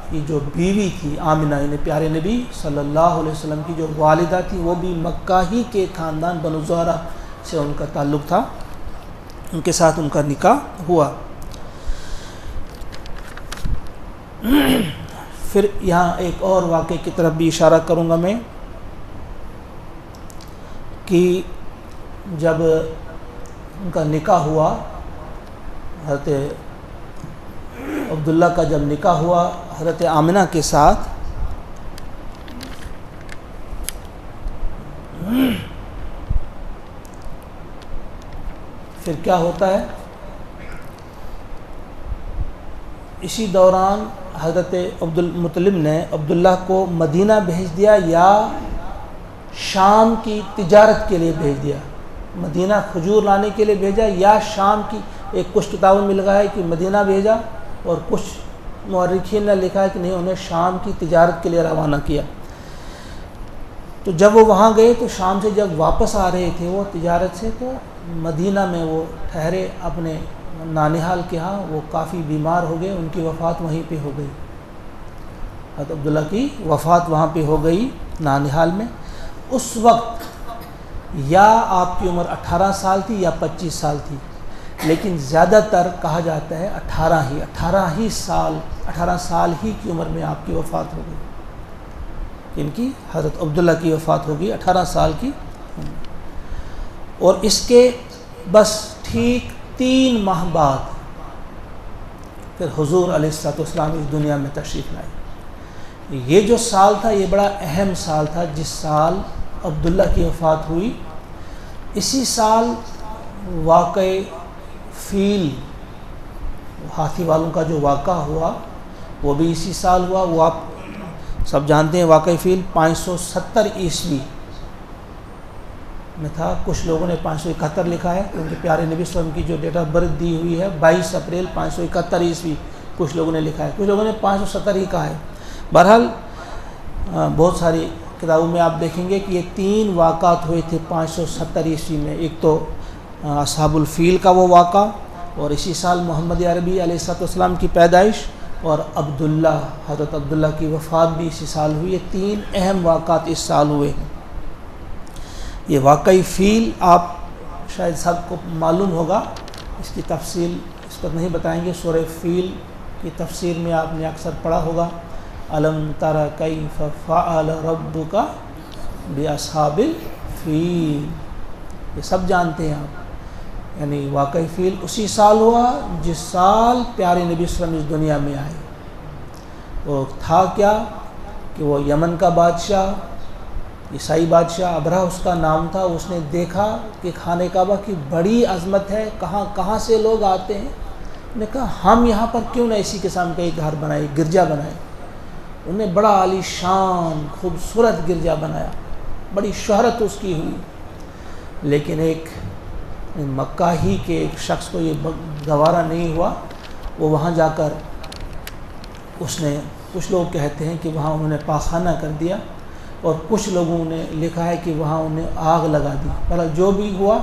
کی جو بیوی تھی آمنہ، یعنی پیارے نبی صلی اللہ علیہ وسلم کی جو والدہ تھی، وہ بھی مکہ ہی کے خاندان بنو زہرہ سے ان کا تعلق تھا، ان کے ساتھ ان کا نکاح ہوا۔ پھر یہاں ایک اور واقعے کی طرف بھی اشارہ کروں گا میں کہ جب ان کا نکاح ہوا، حضرت عبداللہ کا جب نکاح ہوا حضرت آمنہ کے ساتھ، پھر کیا ہوتا ہے، اسی دوران حضرت عبد المطلب نے عبداللہ کو مدینہ بھیج دیا یا شام کی تجارت کے لیے بھیج دیا، مدینہ کھجور لانے کے لیے بھیجا یا شام کی، ایک کچھ کتابوں میں لکھا ہے کہ مدینہ بھیجا، اور کچھ مورخین نے لکھا ہے کہ نہیں، انہیں شام کی تجارت کے لیے روانہ کیا۔ تو جب وہ وہاں گئے تو شام سے جب واپس آ رہے تھے وہ تجارت سے، تو مدینہ میں وہ ٹھہرے اپنے نانیحال کے ہاں، وہ کافی بیمار ہو گئے، ان کی وفات وہیں پہ ہو گئی، حضرت عبداللہ کی وفات وہاں پہ ہو گئی نانیحال میں۔ اس وقت یا آپ کی عمر 18 سال تھی یا 25 سال تھی، لیکن زیادہ تر کہا جاتا ہے 18 سال ہی کی عمر میں آپ کی وفات ہو گئی، ان کی حضرت عبداللہ کی وفات ہوگی 18 سال کی عمر۔ اور اس کے بس ٹھیک 3 ماہ بعد پھر حضور علیہ السلام اس دنیا میں تشریف لائے۔ یہ جو سال تھا یہ بڑا اہم سال تھا، جس سال عبداللہ کی وفات ہوئی۔ اسی سال واقع فیل، ہاتھی والوں کا جو واقعہ ہوا وہ بھی اسی سال ہوا۔ وہ آپ سب جانتے ہیں، واقع فیل 570 عیسوی میں تھا، کچھ لوگوں نے 571 لکھا ہے کیونکہ پیارے نبی صلی اللہ علیہ وسلم کی جو ڈیٹ آف برتھ دی ہوئی ہے 22 اپریل 571 عیسوی، کچھ لوگوں نے لکھا ہے، کچھ لوگوں نے 570 ہی کہا ہے۔ بہرحال بہت ساری کتابوں میں آپ دیکھیں گے کہ یہ 3 واقعات ہوئے تھے 570 عیسوی میں، ایک تو اصحاب الفیل کا وہ واقعہ، اور اسی سال محمد عربی علیہ السلام کی پیدائش، اور عبداللہ، حضرت عبداللہ کی وفات بھی اسی سال ہوئی۔ یہ 3 اہم واقعات اس سال ہوئے ہیں۔ یہ واقعی فیل آپ شاید سب کو معلوم ہوگا، اس کی تفصیل اس پر نہیں بتائیں گے، سورہ فیل کی تفسیر میں آپ نے اکثر پڑھا ہوگا، الم تر کیف فعل ربک باصحاب الفیل، یہ سب جانتے ہیں آپ۔ یعنی واقعی فیل اسی سال ہوا جس سال پیارے نبی صلی اللہ علیہ وسلم اس دنیا میں آئے۔ وہ تھا کیا کہ وہ یمن کا بادشاہ، عیسائی بادشاہ ابرہہ اس کا نام تھا، اس نے دیکھا کہ خانہ کعبہ کی بڑی عظمت ہے، کہاں کہاں سے لوگ آتے ہیں، انہوں نے کہا ہم یہاں پر کیوں نہ اسی قسم کا ایک گھر بنائے، گرجا بنائے۔ انہوں نے بڑا عالی شان خوبصورت گرجا بنایا، بڑی شہرت اس کی ہوئی، لیکن ایک مکہ ہی کے ایک شخص کو یہ گوارا نہیں ہوا۔ وہ وہاں جا کر اس نے، کچھ لوگ کہتے ہیں کہ وہاں انہوں نے پاخانہ کر دیا، اور کچھ لوگوں نے لکھا ہے کہ وہاں انہیں آگ لگا دی۔ بہرحال جو بھی ہوا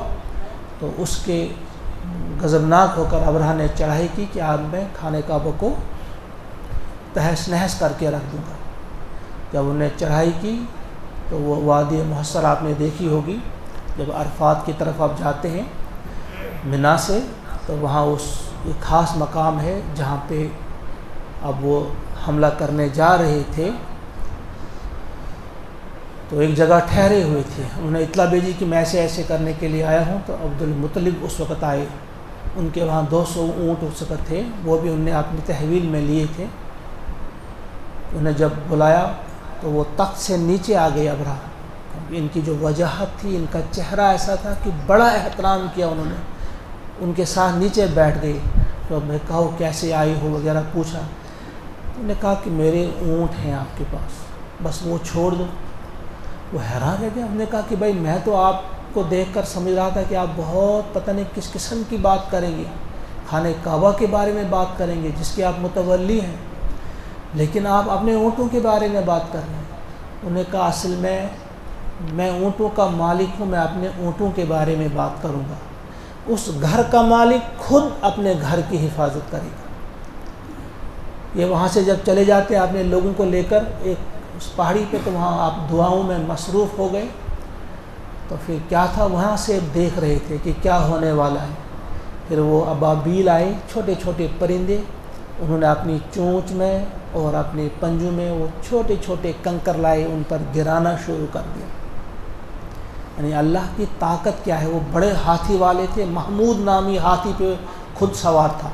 تو اس کے غضبناک ہو کر ابرہہ نے چڑھائی کی کہ آج میں خانہ کعبہ کو تہس نہس کر کے رکھ دوں گا۔ جب انہوں نے چڑھائی کی تو وہ وادی محصر آپ نے دیکھی ہوگی، جب عرفات کی طرف آپ جاتے ہیں منا سے، تو وہاں ایک خاص مقام ہے جہاں پہ اب وہ حملہ کرنے جا رہے تھے، تو ایک جگہ ٹھہرے ہوئے تھے۔ انہوں نے اطلاع بھیجی کہ میں ایسے کرنے کے لیے آیا ہوں، تو عبد المطلب اس وقت آئے، ان کے وہاں 200 اونٹ اس وقت تھے، وہ بھی انہوں نے اپنی تحویل میں لیے تھے۔ انہیں جب بلایا تو وہ تخت سے نیچے آ گئے ابرہہ، ان کی جو وجاہت تھی، ان کا چہرہ ایسا تھا کہ بڑا احترام کیا انہوں نے، ان کے ساتھ نیچے بیٹھ گئے۔ تو میں کہا کیسے آئی ہو وغیرہ پوچھا، انہوں نے کہا کہ میرے اونٹ ہیں آپ کے پاس، بس وہ چھوڑ دو۔ وہ حیران رہ گیا، ہم نے کہا کہ بھائی میں تو آپ کو دیکھ کر سمجھ رہا تھا کہ آپ بہت پتہ نہیں کس قسم کی بات کریں گے، خانہ کعبہ کے بارے میں بات کریں گے جس کے آپ متولی ہیں، لیکن آپ اپنے اونٹوں کے بارے میں بات کر رہے ہیں۔ انہوں نے کہا اصل میں اونٹوں کا مالک ہوں، میں اپنے اونٹوں کے بارے میں بات کروں گا۔ اس گھر کا مالک خود اپنے گھر کی حفاظت کرے گا۔ یہ وہاں سے جب چلے جاتے ہیں اپنے لوگوں کو لے کر ایک اس پہاڑی پہ، تو وہاں آپ دعاؤں میں مصروف ہو گئے، تو پھر کیا تھا وہاں سے دیکھ رہے تھے کہ کیا ہونے والا ہے۔ پھر وہ ابابیل آئے، چھوٹے چھوٹے پرندے، انہوں نے اپنی چونچ میں اور اپنے پنجوں میں وہ چھوٹے چھوٹے کنکر لائے، ان پر گرانا شروع کر دیا۔ یعنی اللہ کی طاقت کیا ہے۔ وہ بڑے ہاتھی والے تھے، محمود نامی ہاتھی پہ خود سوار تھا،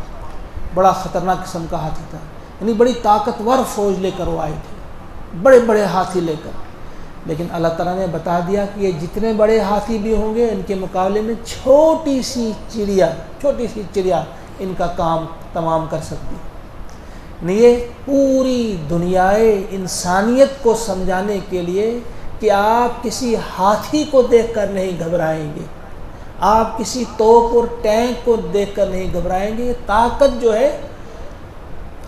بڑا خطرناک قسم کا ہاتھی تھا، یعنی بڑی طاقتور فوج لے کر وہ آئے تھے، بڑے بڑے ہاتھی لے کر۔ لیکن اللہ تعالیٰ نے بتا دیا کہ یہ جتنے بڑے ہاتھی بھی ہوں گے، ان کے مقابلے میں چھوٹی سی چڑیا ان کا کام تمام کر سکتی ہے۔ یہ پوری دنیائے انسانیت کو سمجھانے کے لیے کہ آپ کسی ہاتھی کو دیکھ کر نہیں گھبرائیں گے، آپ کسی توپ اور ٹینک کو دیکھ کر نہیں گھبرائیں گے۔ یہ طاقت جو ہے،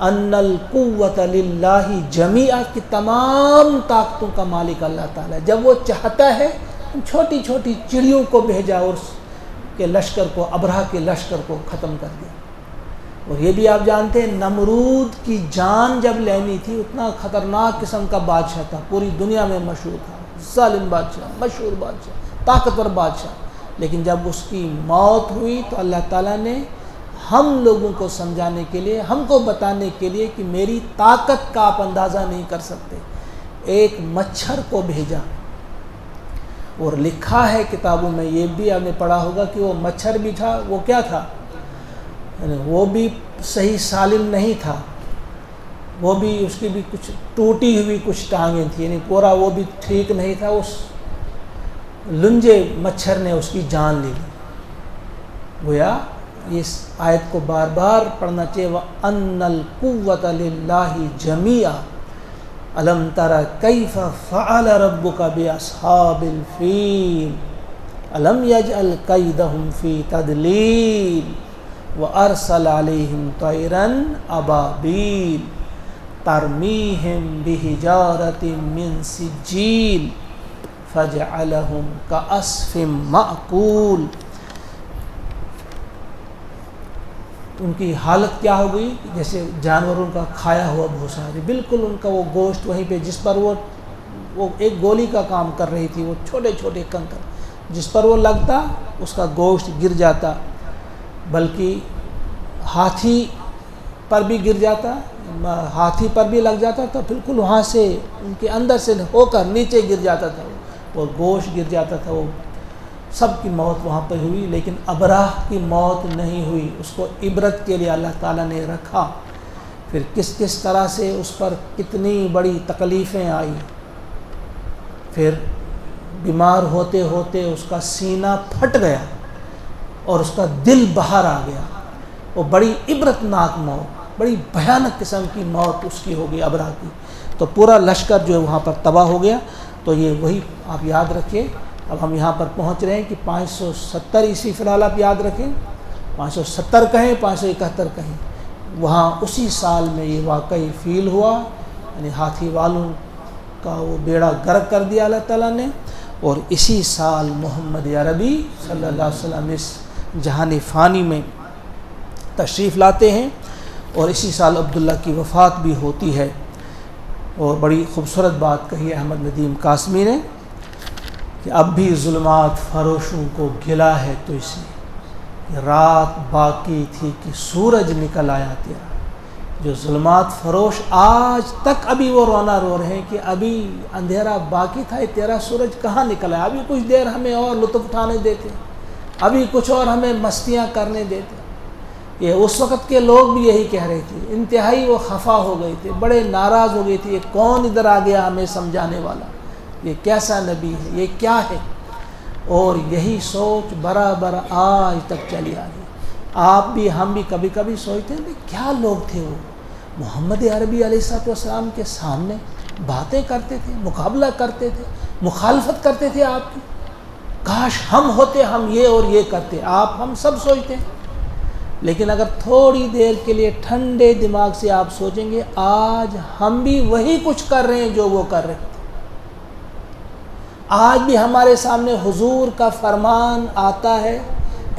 ان القوت للہ جمیعا، کی تمام طاقتوں کا مالک اللہ تعالیٰ۔ جب وہ چاہتا ہے چھوٹی چھوٹی چڑیوں کو بھیجا اور اس کے لشکر کو، ابرہہ کے لشکر کو ختم کر دیا۔ اور یہ بھی آپ جانتے ہیں نمرود کی جان جب لینی تھی، اتنا خطرناک قسم کا بادشاہ تھا، پوری دنیا میں مشہور تھا، ظالم بادشاہ، مشہور بادشاہ، طاقتور بادشاہ۔ لیکن جب اس کی موت ہوئی تو اللہ تعالیٰ نے ہم لوگوں کو سمجھانے کے لیے، ہم کو بتانے کے لیے کہ میری طاقت کا آپ اندازہ نہیں کر سکتے، ایک مچھر کو بھیجا۔ اور لکھا ہے کتابوں میں، یہ بھی آپ نے پڑھا ہوگا کہ وہ مچھر بھی تھا، وہ کیا تھا، وہ بھی صحیح سالم نہیں تھا، وہ بھی اس کی بھی کچھ ٹوٹی ہوئی کچھ ٹانگیں تھیں، یعنی پورا وہ بھی ٹھیک نہیں تھا۔ اس لنجے مچھر نے اس کی جان لی۔ گویا اس آیت کو بار بار پڑھنا چاہیے، وَأَنَّ الْقُوَّةَ لِلَّهِ جَمِيعًا أَلَمْ تَرَ كَيْفَ فَعَلَ رَبُّكَ بِأَصْحَابِ الْفِيلِ أَلَمْ يَجْعَلْ كَيْدَهُمْ فِي تَضْلِيلٍ وَأَرْسَلَ عَلَيْهِمْ طَيْرًا أَبَابِيلَ تَرْمِيهِمْ بِحِجَارَةٍ مِّن سِجِّيلٍ فَجَعَلَهُمْ كَعَصْفٍ مَّأْكُولٍ۔ ان کی حالت کیا ہو گئی، جیسے جانوروں کا کھایا ہوا بھوسا ہے، بالکل ان کا وہ گوشت وہیں پہ جس پر وہ ایک گولی کا کام کر رہی تھی، وہ چھوٹے چھوٹے کنکر جس پر وہ لگتا اس کا گوشت گر جاتا، بلکہ ہاتھی پر بھی گر جاتا، ہاتھی پر بھی لگ جاتا تو بالکل وہاں سے ان کے اندر سے ہو کر نیچے گر جاتا تھا، وہ گوشت گر جاتا تھا۔ وہ سب کی موت وہاں پہ ہوئی، لیکن ابراہ کی موت نہیں ہوئی، اس کو عبرت کے لیے اللہ تعالیٰ نے رکھا۔ پھر کس طرح سے اس پر کتنی بڑی تکلیفیں آئی، پھر بیمار ہوتے ہوتے اس کا سینہ پھٹ گیا اور اس کا دل باہر آ گیا۔ وہ بڑی عبرتناک موت، بڑی بھیانک قسم کی موت اس کی ہو گئی ابراہ کی۔ تو پورا لشکر جو ہے وہاں پر تباہ ہو گیا۔ تو یہ وہی آپ یاد رکھیے، اب ہم یہاں پر پہنچ رہے ہیں کہ 570 عیسوی فی الحال آپ یاد رکھیں، 570 کہیں 571 کہیں، وہاں اسی سال میں یہ واقعی فیل ہوا، یعنی ہاتھی والوں کا وہ بیڑا غرق کر دیا اللہ تعالیٰ نے۔ اور اسی سال محمد عربی صلی اللہ علیہ وسلم اس جہان فانی میں تشریف لاتے ہیں، اور اسی سال عبداللہ کی وفات بھی ہوتی ہے۔ اور بڑی خوبصورت بات کہی ہے احمد ندیم قاسمی نے کہ اب بھی ظلمات فروشوں کو گلا ہے تو اسے، رات باقی تھی کہ سورج نکل آیا تیرا۔ جو ظلمات فروش آج تک ابھی وہ رونا رو رہے ہیں کہ ابھی اندھیرا باقی تھا، تیرا سورج کہاں نکل آیا، ابھی کچھ دیر ہمیں اور لطف اٹھانے دیتے، ابھی کچھ اور ہمیں مستیاں کرنے دیتے۔ یہ اس وقت کے لوگ بھی یہی کہہ رہے تھے، انتہائی وہ خفا ہو گئے تھے، بڑے ناراض ہو گئے تھے، یہ کون ادھر آ گیا ہمیں سمجھانے والا، یہ کیسا نبی ہے، یہ کیا ہے۔ اور یہی سوچ برابر آج تک چلی آ رہی۔ آپ بھی ہم بھی کبھی کبھی سوچتے ہیں کہ کیا لوگ تھے وہ، محمد عربی علیہ السلام کے سامنے باتیں کرتے تھے، مقابلہ کرتے تھے، مخالفت کرتے تھے آپ کی، کاش ہم ہوتے، ہم یہ اور یہ کرتے. ہم سب سوچتے ہیں، لیکن اگر تھوڑی دیر کے لیے ٹھنڈے دماغ سے آپ سوچیں گے، آج ہم بھی وہی کچھ کر رہے ہیں جو وہ کر رہے تھے. آج بھی ہمارے سامنے حضور کا فرمان آتا ہے،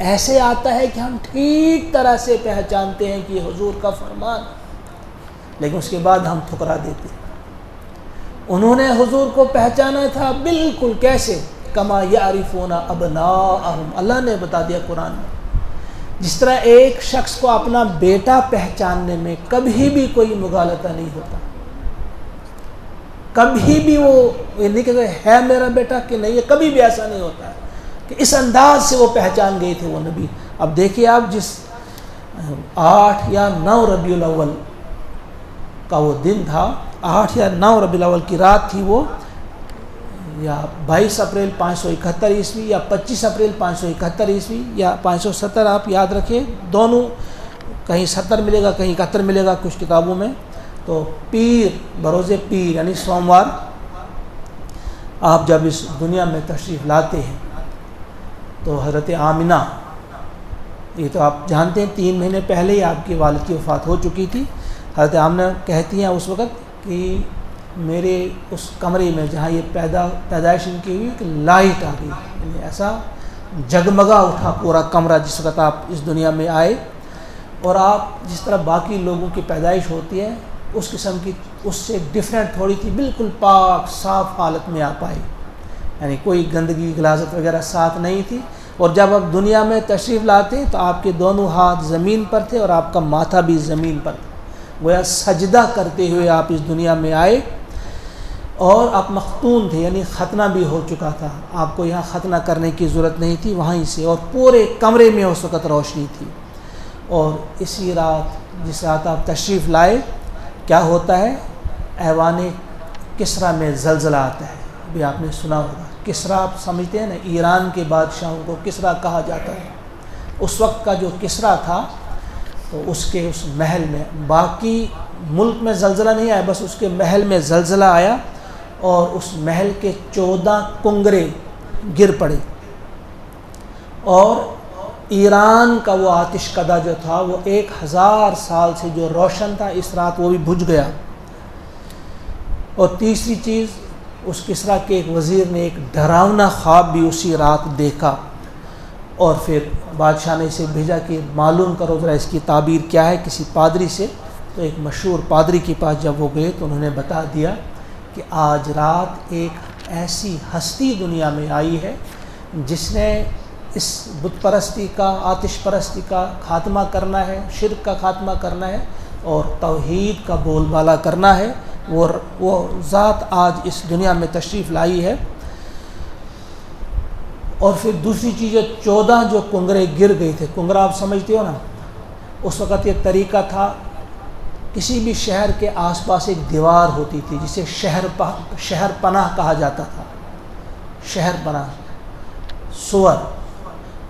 ایسے آتا ہے کہ ہم ٹھیک طرح سے پہچانتے ہیں کہ یہ حضور کا فرمان ہے، لیکن اس کے بعد ہم ٹھکرا دیتے ہیں. انہوں نے حضور کو پہچانا تھا بالکل کیسے؟ کما یعرفون ابناءہم. اللہ نے بتا دیا قرآن میں، جس طرح ایک شخص کو اپنا بیٹا پہچاننے میں کبھی بھی کوئی مغالطہ نہیں ہوتا، کبھی بھی وہ یہ نہیں کہتے ہے میرا بیٹا کہ نہیں، یہ کبھی بھی ایسا نہیں ہوتا ہے کہ اس انداز سے وہ پہچان گئے تھے وہ نبی. اب دیکھیے آپ، جس 8 یا 9 ربیع الاول کا وہ دن تھا، 8 یا 9 ربیع الاول کی رات تھی وہ، یا 22 اپریل 571 عیسوی یا 25 اپریل 571 عیسوی یا 570، آپ یاد رکھیں، دونوں کہیں 70 ملے گا کہیں 71 ملے گا کچھ کتابوں میں. تو پیر، بروز پیر یعنی سوموار، آپ جب اس دنیا میں تشریف لاتے ہیں تو حضرت آمنہ، یہ تو آپ جانتے ہیں 3 مہینے پہلے ہی آپ کی والد کی وفات ہو چکی تھی. حضرت آمنہ کہتی ہیں اس وقت کہ میرے اس کمرے میں جہاں یہ پیدائش ان کی ہوئی کہ لائٹ آ گئی، یعنی ایسا جگمگا اٹھا پورا کمرہ جس وقت آپ اس دنیا میں آئے، اور آپ جس طرح باقی لوگوں کی پیدائش ہوتی ہے اس قسم کی اس سے ڈیفرنٹ تھوڑی تھی، بالکل پاک صاف حالت میں آپ آئے، یعنی کوئی گندگی غلاظت وغیرہ ساتھ نہیں تھی. اور جب آپ دنیا میں تشریف لاتے تو آپ کے دونوں ہاتھ زمین پر تھے اور آپ کا ماتھا بھی زمین پر تھا، گویا سجدہ کرتے ہوئے آپ اس دنیا میں آئے. اور آپ مختون تھے، یعنی ختنہ بھی ہو چکا تھا، آپ کو یہاں ختنہ کرنے کی ضرورت نہیں تھی وہیں سے، اور پورے کمرے میں اس وقت روشنی تھی. اور اسی رات جس رات آپ تشریف لائے کیا ہوتا ہے؟ ایوان کسریٰ میں زلزلہ آتا ہے. ابھی آپ نے سنا ہوگا، کسریٰ آپ سمجھتے ہیں نا، ایران کے بادشاہوں کو کسریٰ کہا جاتا ہے. اس وقت کا جو کسریٰ تھا تو اس محل میں، باقی ملک میں زلزلہ نہیں آیا، بس اس کے محل میں زلزلہ آیا اور اس محل کے 14 کنگرے گر پڑے، اور ایران کا وہ آتش کدہ جو تھا وہ 1000 سال سے جو روشن تھا اس رات وہ بھی بجھ گیا. اور تیسری چیز، اس کسریٰ کے ایک وزیر نے ایک ڈراؤنا خواب بھی اسی رات دیکھا، اور پھر بادشاہ نے اسے بھیجا کہ معلوم کرو ذرا اس کی تعبیر کیا ہے کسی پادری سے. تو ایک مشہور پادری کے پاس جب وہ گئے تو انہوں نے بتا دیا کہ آج رات ایک ایسی ہستی دنیا میں آئی ہے جس نے اس بت پرستی کا، آتش پرستی کا خاتمہ کرنا ہے، شرک کا خاتمہ کرنا ہے اور توحید کا بول بالا کرنا ہے. وہ ذات آج اس دنیا میں تشریف لائی ہے. اور پھر دوسری چیز، 14 جو کنگرے گر گئے تھے، کنگرا آپ سمجھتے ہو نا، اس وقت یہ طریقہ تھا، کسی بھی شہر کے آس پاس ایک دیوار ہوتی تھی جسے شہر پناہ کہا جاتا تھا. شہر پناہ، سور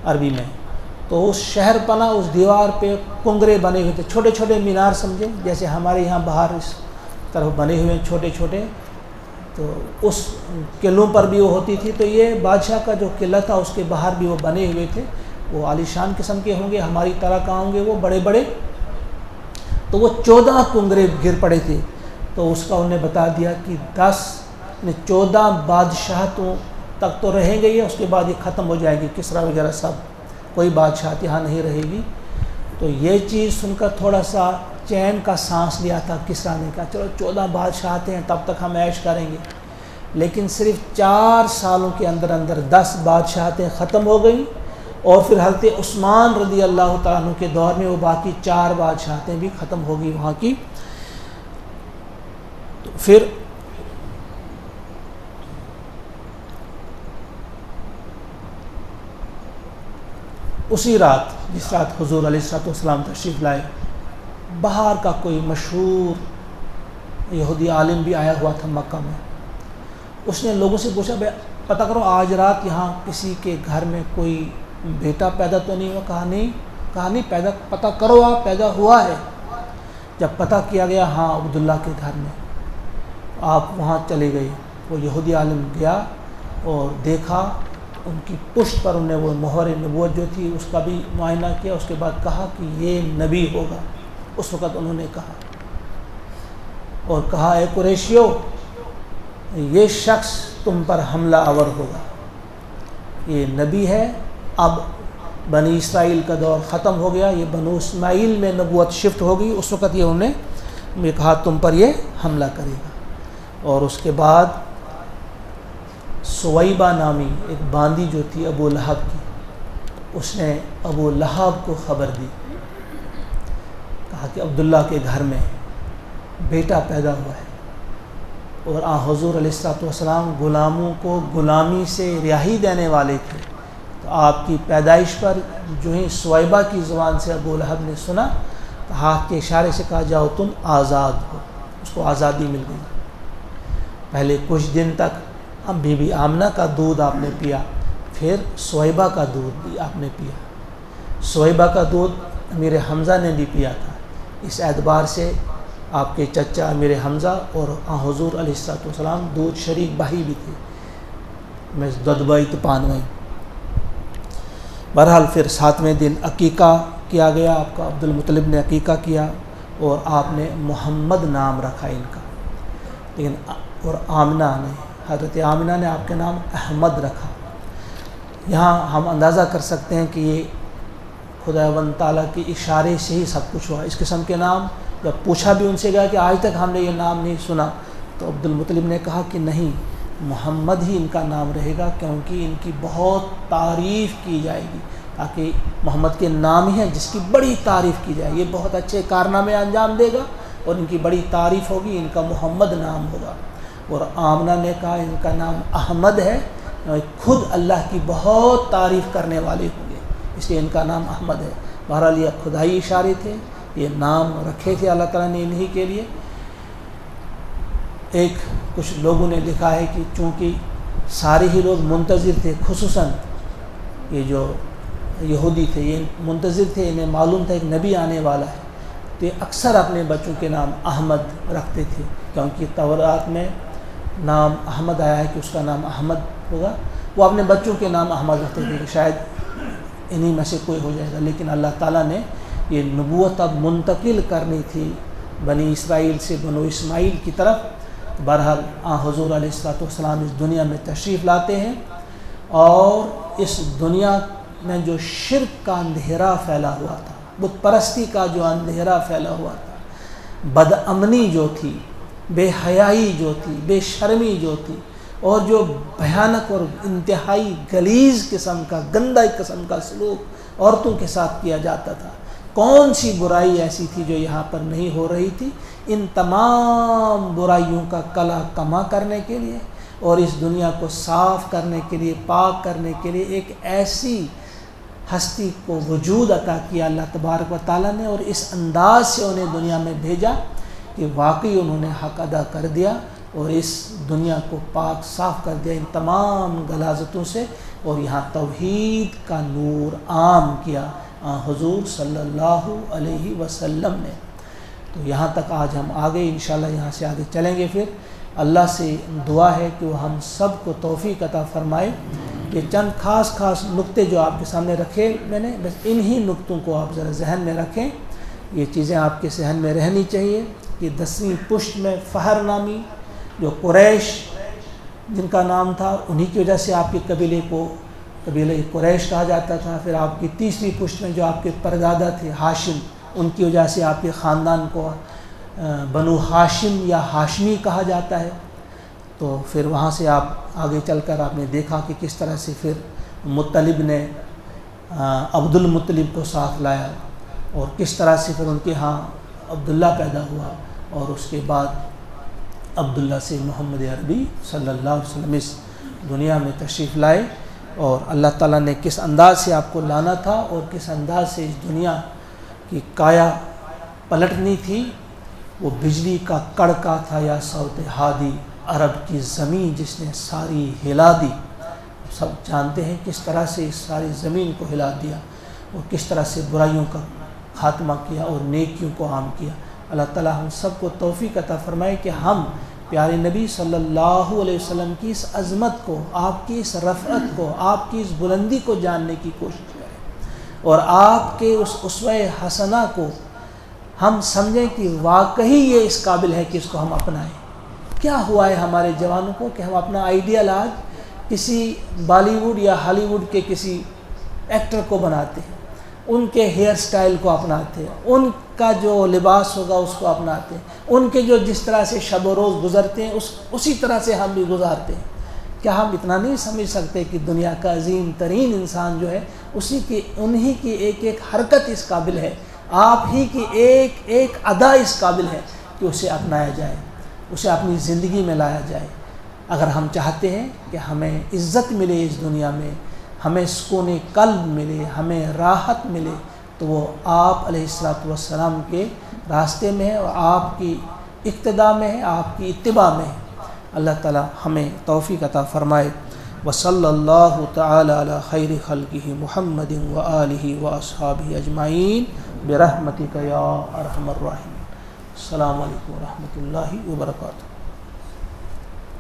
عربی میں. تو اس شہر پناہ اس دیوار پہ کنگرے بنے ہوئے تھے، چھوٹے چھوٹے مینار سمجھیں، جیسے ہمارے یہاں باہر اس طرف بنے ہوئے ہیں چھوٹے چھوٹے، تو اس قلعوں پر بھی وہ ہوتی تھی. تو یہ بادشاہ کا جو قلعہ تھا اس کے باہر بھی وہ بنے ہوئے تھے، وہ عالی شان قسم کے ہوں گے، ہماری طرح کا ہوں گے وہ بڑے بڑے. تو وہ 14 کنگرے گر پڑے تھے. تو اس کا انہوں نے بتا دیا کہ 14 بادشاہتوں تک تو رہیں گے یہ، اس کے بعد یہ ختم ہو جائے گی، کسریٰ وغیرہ سب، کوئی بادشاہت یہاں نہیں رہے گی. تو یہ چیز سن کر تھوڑا سا چین کا سانس لیا تھا کسریٰ نے، کہا چلو 14 بادشاہتیں ہیں تب تک ہم عیش کریں گے. لیکن صرف 4 سالوں کے اندر اندر 10 بادشاہتیں ختم ہو گئیں، اور پھر حضرت عثمان رضی اللہ تعالیٰ عنہ کے دور میں وہ باقی 4 بادشاہتیں بھی ختم ہو گئی وہاں کی. تو پھر اسی رات جس رات حضور علیہ السلام تشریف لائے، باہر کا کوئی مشہور یہودی عالم بھی آیا ہوا تھا مکہ میں. اس نے لوگوں سے پوچھا بھائی پتہ کرو آج رات یہاں کسی کے گھر میں کوئی بیٹا پیدا تو نہیں ہوا؟ کہا نہیں پیدا، پتہ کرو آپ پیدا ہوا ہے. جب پتہ کیا گیا ہاں عبداللہ کے گھر میں، آپ وہاں چلے گئے. وہ یہودی عالم گیا اور دیکھا، ان کی پشت پر انہیں وہ مہر نبوت جو تھی اس کا بھی معائنہ کیا. اس کے بعد کہا کہ یہ نبی ہوگا. اس وقت انہوں نے کہا اور کہا اے قریشیو یہ شخص تم پر حملہ آور ہوگا, یہ نبی ہے. اب بنی اسرائیل کا دور ختم ہو گیا, یہ بنو اسماعیل میں نبوت شفٹ ہو گئی. اس وقت انہوں نے کہا تم پر یہ حملہ کرے گا. اور اس کے بعد سویبہ نامی ایک باندی جو تھی ابو لہب کی, اس نے ابو لہب کو خبر دی, کہا کہ عبداللہ کے گھر میں بیٹا پیدا ہوا ہے. اور حضور علیہ الصلوۃ والسلام غلاموں کو غلامی سے رہائی دینے والے تھے. تو آپ کی پیدائش پر جو ہی سویبہ کی زبان سے ابو لہب نے سنا تو ہاتھ کے اشارے سے کہا جاؤ تم آزاد ہو. اس کو آزادی مل گئی. پہلے کچھ دن تک بی بی آمنہ کا دودھ آپ نے پیا, پھر سویبہ کا دودھ بھی آپ نے پیا. سویبہ کا دودھ امیر حمزہ نے بھی پیا تھا. اس اعتبار سے آپ کے چچا امیر حمزہ اور حضور علیہ الصلوۃ والسلام دودھ شریک بھائی بھی تھے. میں ددبائی تو پانوئی. بہرحال پھر 7ویں دن عقیقہ کیا گیا آپ کا. عبد المطلب نے عقیقہ کیا اور آپ نے محمد نام رکھا ان کا. لیکن اور آمنہ نے, حضرت آمنہ نے آپ کے نام احمد رکھا. یہاں ہم اندازہ کر سکتے ہیں کہ یہ خداوند تعالیٰ کے اشارے سے ہی سب کچھ ہوا. اس قسم کے نام جب پوچھا بھی ان سے گیا کہ آج تک ہم نے یہ نام نہیں سنا, تو عبد المطلب نے کہا کہ نہیں, محمد ہی ان کا نام رہے گا, کیونکہ ان کی بہت تعریف کی جائے گی. تاکہ محمد کے نام ہی ہیں جس کی بڑی تعریف کی جائے. یہ بہت اچھے کارنامے انجام دے گا اور ان کی بڑی تعریف ہوگی, ان کا محمد نام ہوگا. اور آمنہ نے کہا ان کا نام احمد ہے, خود اللہ کی بہت تعریف کرنے والے ہوں گے, اس لیے ان کا نام احمد ہے. بہرحال یہ خدائی اشارے تھے, یہ نام رکھے تھے اللہ تعالیٰ نے انہی کے لیے. ایک کچھ لوگوں نے لکھا ہے کہ چونکہ سارے ہی لوگ منتظر تھے, خصوصاً یہ جو یہودی تھے یہ منتظر تھے, انہیں معلوم تھا ایک نبی آنے والا ہے, تو یہ اکثر اپنے بچوں کے نام احمد رکھتے تھے, کیونکہ تورات میں نام احمد آیا ہے کہ اس کا نام احمد ہوگا. وہ اپنے بچوں کے نام احمد رکھتے تھے کہ شاید انہی میں سے کوئی ہو جائے گا. لیکن اللہ تعالیٰ نے یہ نبوت اب منتقل کرنی تھی بنی اسرائیل سے بنو اسماعیل کی طرف. بہرحال حضور علیہ الصلوۃ والسلام اس دنیا میں تشریف لاتے ہیں, اور اس دنیا میں جو شرک کا اندھیرا پھیلا ہوا تھا, بت پرستی کا جو اندھیرا پھیلا ہوا تھا, بد امنی جو تھی, بے حیائی جو تھی, بے شرمی جو تھی, اور جو بھیانک اور انتہائی غلیظ قسم کا, گندہ قسم کا سلوک عورتوں کے ساتھ کیا جاتا تھا, کون سی برائی ایسی تھی جو یہاں پر نہیں ہو رہی تھی. ان تمام برائیوں کا کلا کما کرنے کے لیے اور اس دنیا کو صاف کرنے کے لیے, پاک کرنے کے لیے ایک ایسی ہستی کو وجود عطا کیا اللہ تبارک و تعالیٰ نے, اور اس انداز سے انہیں دنیا میں بھیجا کہ واقعی انہوں نے حق ادا کر دیا اور اس دنیا کو پاک صاف کر دیا ان تمام غلاظتوں سے, اور یہاں توحید کا نور عام کیا حضور صلی اللہ علیہ وسلم نے. تو یہاں تک آج ہم آگے انشاءاللہ یہاں سے آگے چلیں گے. پھر اللہ سے دعا ہے کہ وہ ہم سب کو توفیق عطا فرمائے. یہ چند خاص نقطے جو آپ کے سامنے رکھے میں نے, بس انہی نقطوں کو آپ ذرا ذہن میں رکھیں. یہ چیزیں آپ کے ذہن میں رہنی چاہیے کہ 10ویں پشت میں فہر نامی جو قریش جن کا نام تھا, انہی کی وجہ سے آپ کے قبیلے کو قبیلہ قریش کہا جاتا تھا. پھر آپ کی 30ویں پشت میں جو آپ کے پردادا تھے ہاشم, ان کی وجہ سے آپ کے خاندان کو بنو ہاشم یا ہاشمی کہا جاتا ہے. تو پھر وہاں سے آپ آگے چل کر آپ نے دیکھا کہ کس طرح سے پھر مطلب نے عبد المطلب کو ساتھ لایا, اور کس طرح سے پھر ان کے ہاں عبداللہ پیدا ہوا, اور اس کے بعد عبداللہ سے محمد عربی صلی اللہ علیہ وسلم اس دنیا میں تشریف لائے. اور اللہ تعالیٰ نے کس انداز سے آپ کو لانا تھا اور کس انداز سے اس دنیا کی کایا پلٹنی تھی, وہ بجلی کا کڑکا تھا یا صوت ہادی, عرب کی زمین جس نے ساری ہلا دی. سب جانتے ہیں کس طرح سے اس ساری زمین کو ہلا دیا اور کس طرح سے برائیوں کا خاتمہ کیا اور نیکیوں کو عام کیا. اللہ تعالیٰ ہم سب کو توفیق عطا فرمائے کہ ہم پیارے نبی صلی اللہ علیہ وسلم کی اس عظمت کو، آپ کی اس رفعت کو، آپ کی اس بلندی کو جاننے کی کوشش کریں، اور آپ کے اس اسوہ حسنہ کو ہم سمجھیں کہ واقعی یہ اس قابل ہے کہ اس کو ہم اپنائیں۔ کیا ہوا ہے ہمارے جوانوں کو کہ ہم اپنا آئیڈیل آج کسی بالی ووڈ یا ہالی ووڈ کے کسی ایکٹر کو بناتے ہیں، ان کے ہیئر سٹائل کو اپناتے ہیں، ان کا جو لباس ہوگا اس کو اپناتے ہیں، ان کے جو جس طرح سے شب و روز گزرتے ہیں اسی طرح سے ہم بھی گزارتے ہیں۔ کیا ہم اتنا نہیں سمجھ سکتے کہ دنیا کا عظیم ترین انسان جو ہے انہی کی ایک ایک حرکت اس قابل ہے، آپ ہی کی ایک ایک ادا اس قابل ہے کہ اسے اپنایا جائے، اسے اپنی زندگی میں لایا جائے۔ اگر ہم چاہتے ہیں کہ ہمیں عزت ملے اس دنیا میں، ہمیں سکون قلب ملے، ہمیں راحت ملے، تو وہ آپ علیہ الصلوۃ والسلام کے راستے میں ہے اور آپ کی اقتداء میں ہے، آپ کی اتباع میں ہے۔ اللہ تعالی ہمیں توفیق عطا فرمائے۔ وصلی اللہ تعالی علی خیر خلقہ محمد وآلہ واصحابہ اجمعین برحمتک یا ارحم الراحمین۔ السلام علیکم ورحمۃ اللہ وبرکاتہ۔